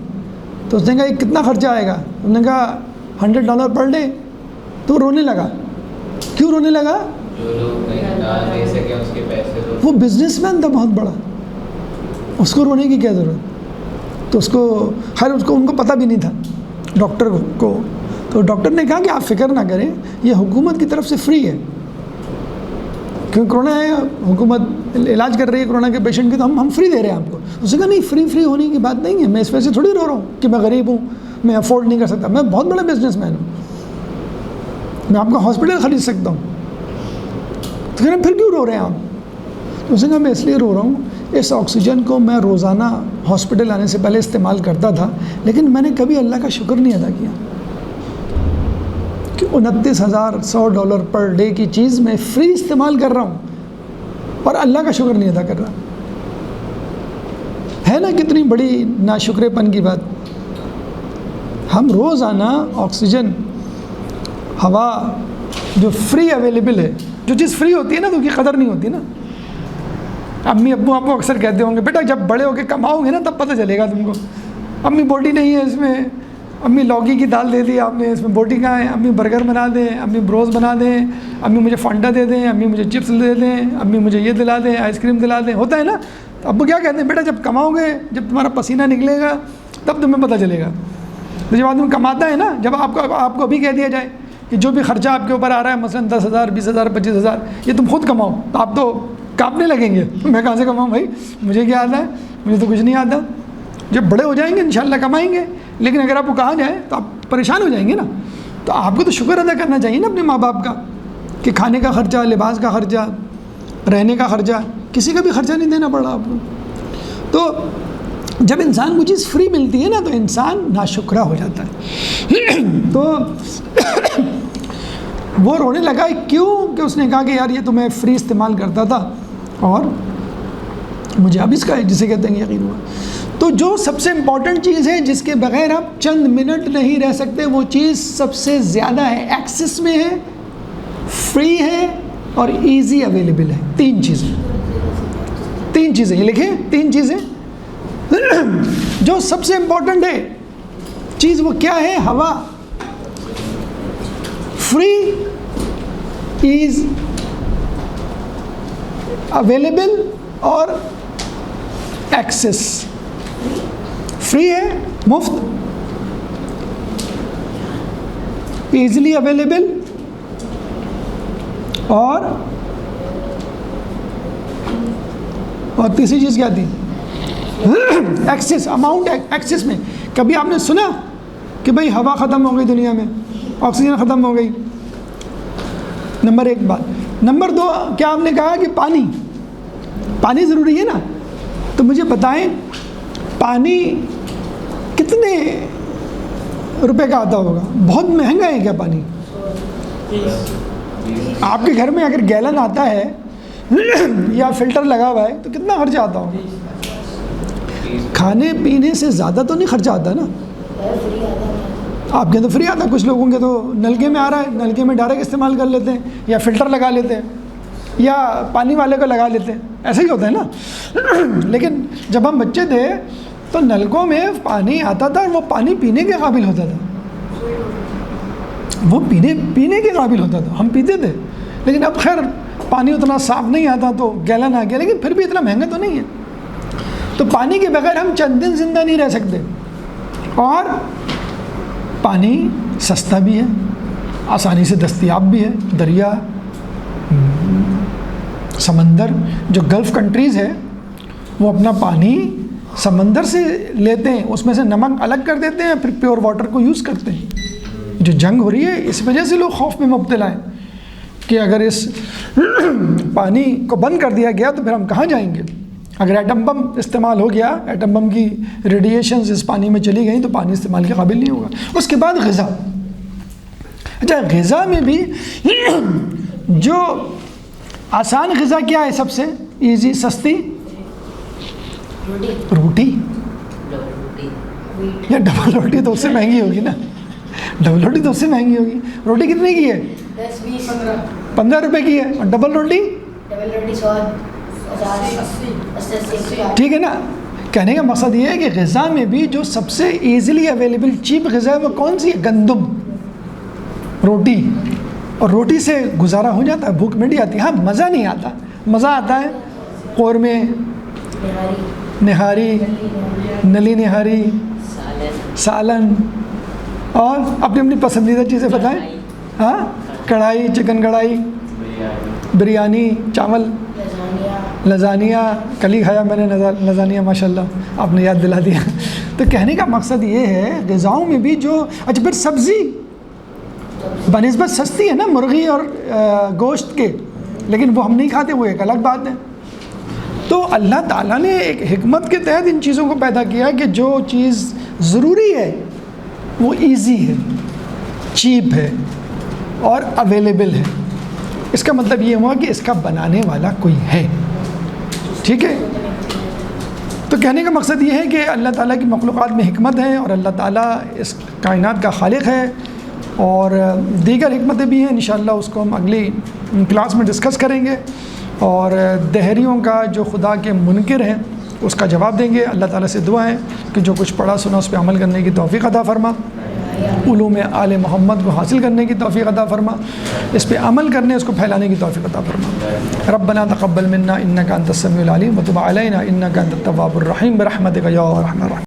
تو اس نے کہا یہ کتنا خرچہ آئے گا؟ انہوں نے کہا $100 پر ڈے. تو رونے لگا. کیوں رونے لگا؟ وہ بزنس مین تھا بہت بڑا، اس کو رونے کی کیا ضرورت؟ تو اس کو ان کو پتہ بھی نہیں تھا ڈاکٹر کو. تو ڈاکٹر نے کہا کہ آپ فکر نہ کریں، یہ حکومت کی طرف سے فری ہے. کیونکہ کرونا ہے، حکومت علاج کر رہی ہے کرونا کے پیشنٹ کی، تو ہم فری دے رہے ہیں آپ کو. اس نے کہا نہیں، فری ہونے کی بات نہیں ہے. میں اس وجہ سے تھوڑی رو رہا ہوں کہ میں غریب ہوں، میں افورڈ نہیں کر سکتا. میں بہت بڑا بزنس مین ہوں، میں آپ کا ہاسپٹل خرید سکتا ہوں. تو کہہ رہے ہیں پھر کیوں رو رہے ہیں آپ؟ اس نے کہا میں اس لیے رو رہا ہوں، اس آکسیجن کو میں روزانہ ہاسپٹل آنے سے پہلے استعمال کرتا تھا، لیکن میں نے کبھی اللہ کا شکر نہیں ادا کیا کہ $29,100 پر ڈے کی چیز میں فری استعمال کر رہا ہوں اور اللہ کا شکر نہیں ادا کر رہا. ہے نا کتنی بڑی ناشکرے پن کی بات. ہم روزانہ آکسیجن، ہوا، جو فری اویلیبل ہے. جو چیز فری ہوتی ہے نا تو اس کی قدر نہیں ہوتی نا. امی ابو آپ کو اکثر کہتے ہوں گے بیٹا جب بڑے ہو کے کماؤ گے نا تب پتہ چلے گا تم کو. امی بوٹی نہیں ہے اس میں, امی لوکی کی دال دے دی آپ نے, اس میں بوٹی کہاں ہے. امی برگر بنا دیں, امی بروز بنا دیں, امی مجھے فانڈا دے دیں, امی مجھے چپس دے دیں, امی مجھے یہ دلا دیں, آئس کریم دلا دیں. ہوتا ہے نا. تو ابو کیا کہتے ہیں بیٹا جب کماؤ گے, جب تمہارا پسینہ نکلے گا تب تمہیں پتہ چلے گا. تو جب آدمی کماتا ہے نا, جب آپ کو ابھی کہہ دیا جائے کہ جو بھی خرچہ آپ کے اوپر آ رہا ہے مثلاً 10,000 20,000 25,000 یہ تم خود کماؤ, تو آپ تو کانپنے لگیں گے. میں کہاں سے کماؤں بھائی, مجھے کیا آتا ہے, مجھے تو کچھ نہیں آتا. جب بڑے ہو جائیں گے انشاءاللہ کمائیں گے, لیکن اگر آپ کو کہا جائے تو آپ پریشان ہو جائیں گے نا. تو آپ کو تو شکر ادا کرنا چاہیے نا اپنے ماں باپ کا کہ کھانے کا خرچہ, لباس کا خرچہ, رہنے کا خرچہ, کسی کا بھی خرچہ نہیں دینا پڑ رہا آپ کو. تو جب انسان کو چیز فری ملتی ہے نا تو انسان ناشکرا ہو جاتا ہے. تو وہ رونے لگا کیوں کہ اس نے کہا کہ یار یہ تو میں فری استعمال کرتا تھا اور مجھے اب اس کا جسے کہتے ہیں یقین ہوا. تو جو سب سے امپورٹنٹ چیز ہے جس کے بغیر آپ چند منٹ نہیں رہ سکتے وہ چیز سب سے زیادہ ہے, ایکسس میں ہے, فری ہے اور ایزی اویلیبل ہے. تین چیزیں یہ لکھیں, 3 چیزیں جو سب سے امپورٹنٹ ہے چیز وہ کیا ہے. ہوا, فری, ایز اویلیبل اور ایکسس. فری ہے مفت, ایزیلی اویلیبل اور تیسری چیز کیا تھی, ایکسس, اماؤنٹ ایکسس میں. کبھی آپ نے سنا کہ بھئی ہوا ختم ہو گئی دنیا میں, آکسیجن ختم ہو گئی؟ نمبر 1 بات. نمبر 2 کیا آپ نے کہا کہ پانی ضروری ہے نا, تو مجھے بتائیں پانی کتنے روپے کا آتا ہوگا؟ بہت مہنگا ہے کیا پانی؟ آپ کے گھر میں اگر گیلن آتا ہے یا فلٹر لگا ہوا ہے تو کتنا خرچہ آتا ہوگا؟ کھانے پینے سے زیادہ تو نہیں خرچہ آتا نا. آپ کے تو فری آتا, کچھ لوگوں کے تو نلکے میں آ رہا ہے, نلکے میں ڈائریکٹ استعمال کر لیتے ہیں یا فلٹر لگا لیتے ہیں یا پانی والے کو لگا لیتے ہیں, ایسا ہی ہوتا ہے نا. لیکن جب ہم بچے تھے تو نلکوں میں پانی آتا تھا اور وہ پانی پینے کے قابل ہوتا تھا, وہ پینے کے قابل ہوتا تھا, ہم پیتے تھے. لیکن اب خیر پانی اتنا صاف نہیں آتا تو گیلن آ گیا, لیکن پھر بھی اتنا مہنگا تو نہیں ہے. تو پانی کے بغیر ہم چند دن زندہ نہیں رہ سکتے, اور پانی سستا بھی ہے, آسانی سے دستیاب بھی ہے. دریا, سمندر, جو گلف کنٹریز ہے وہ اپنا پانی سمندر سے لیتے ہیں, اس میں سے نمک الگ کر دیتے ہیں, پھر پیور واٹر کو یوز کرتے ہیں. جو جنگ ہو رہی ہے اس وجہ سے لوگ خوف میں مبتلا ہیں کہ اگر اس پانی کو بند کر دیا گیا تو پھر ہم کہاں جائیں گے. اگر ایٹم بم استعمال ہو گیا, ایٹم بم کی ریڈیشنز اس پانی میں چلی گئیں تو پانی استعمال کے قابل نہیں ہوگا. اس کے بعد غذا. اچھا غذا میں بھی جو آسان غذا کیا ہے سب سے ایزی سستی؟ روٹی. یا ڈبل روٹی تو اس سے مہنگی ہوگی نا, ڈبل روٹی تو اس سے مہنگی ہوگی. روٹی کتنے کی ہے؟ 15 روپے کی ہے. اور ڈبل روٹی ٹھیک ہے نا. کہنے کا مقصد یہ ہے کہ غذا میں بھی جو سب سے ایزیلی اویلیبل چیپ غذا ہے وہ کون سی ہے؟ گندم, روٹی. اور روٹی سے گزارا ہو جاتا ہے, بھوک مٹ جاتی ہے. ہاں مزہ نہیں آتا, مزہ آتا ہے قورمے, نہاری, نلی نہاری, سالن, اور اپنی اپنی پسندیدہ چیزیں بتائیں. ہاں کڑھائی, چکن کڑھائی, بریانی, چاول, لزانیہ. کل ہی کھایا میں نے لزانیہ, ماشاءاللہ آپ نے یاد دلا دیا. تو کہنے کا مقصد یہ ہے غذاؤں میں بھی جو, اچھا پھر سبزی بنسبت سستی ہے نا مرغی اور گوشت کے, لیکن وہ ہم نہیں کھاتے, وہ ایک الگ بات ہے. تو اللہ تعالیٰ نے ایک حکمت کے تحت ان چیزوں کو پیدا کیا کہ جو چیز ضروری ہے وہ ایزی ہے, چیپ ہے اور اویلیبل ہے. اس کا مطلب یہ ہوا کہ اس کا بنانے والا کوئی ہے. ٹھیک ہے. تو کہنے کا مقصد یہ ہے کہ اللہ تعالیٰ کی مخلوقات میں حکمت ہے, اور اللہ تعالیٰ اس کائنات کا خالق ہے, اور دیگر حکمتیں بھی ہیں، انشاءاللہ اس کو ہم اگلی کلاس میں ڈسکس کریں گے، اور دہریوں کا جو خدا کے منکر ہیں اس کا جواب دیں گے۔ اللہ تعالیٰ سے دعا ہے کہ جو کچھ پڑھا سنا اس پہ عمل کرنے کی توفیق عطا فرما، علوم آل محمد کو حاصل کرنے کی توفیق عطا فرما، اس پہ عمل کرنے، اس کو پھیلانے کی توفیق عطا فرما۔ ربنا تقبل منا انک انت السمیع العلیم وتب علینا انک انت التواب الرحیم برحمتک یا ارحم الراحمین۔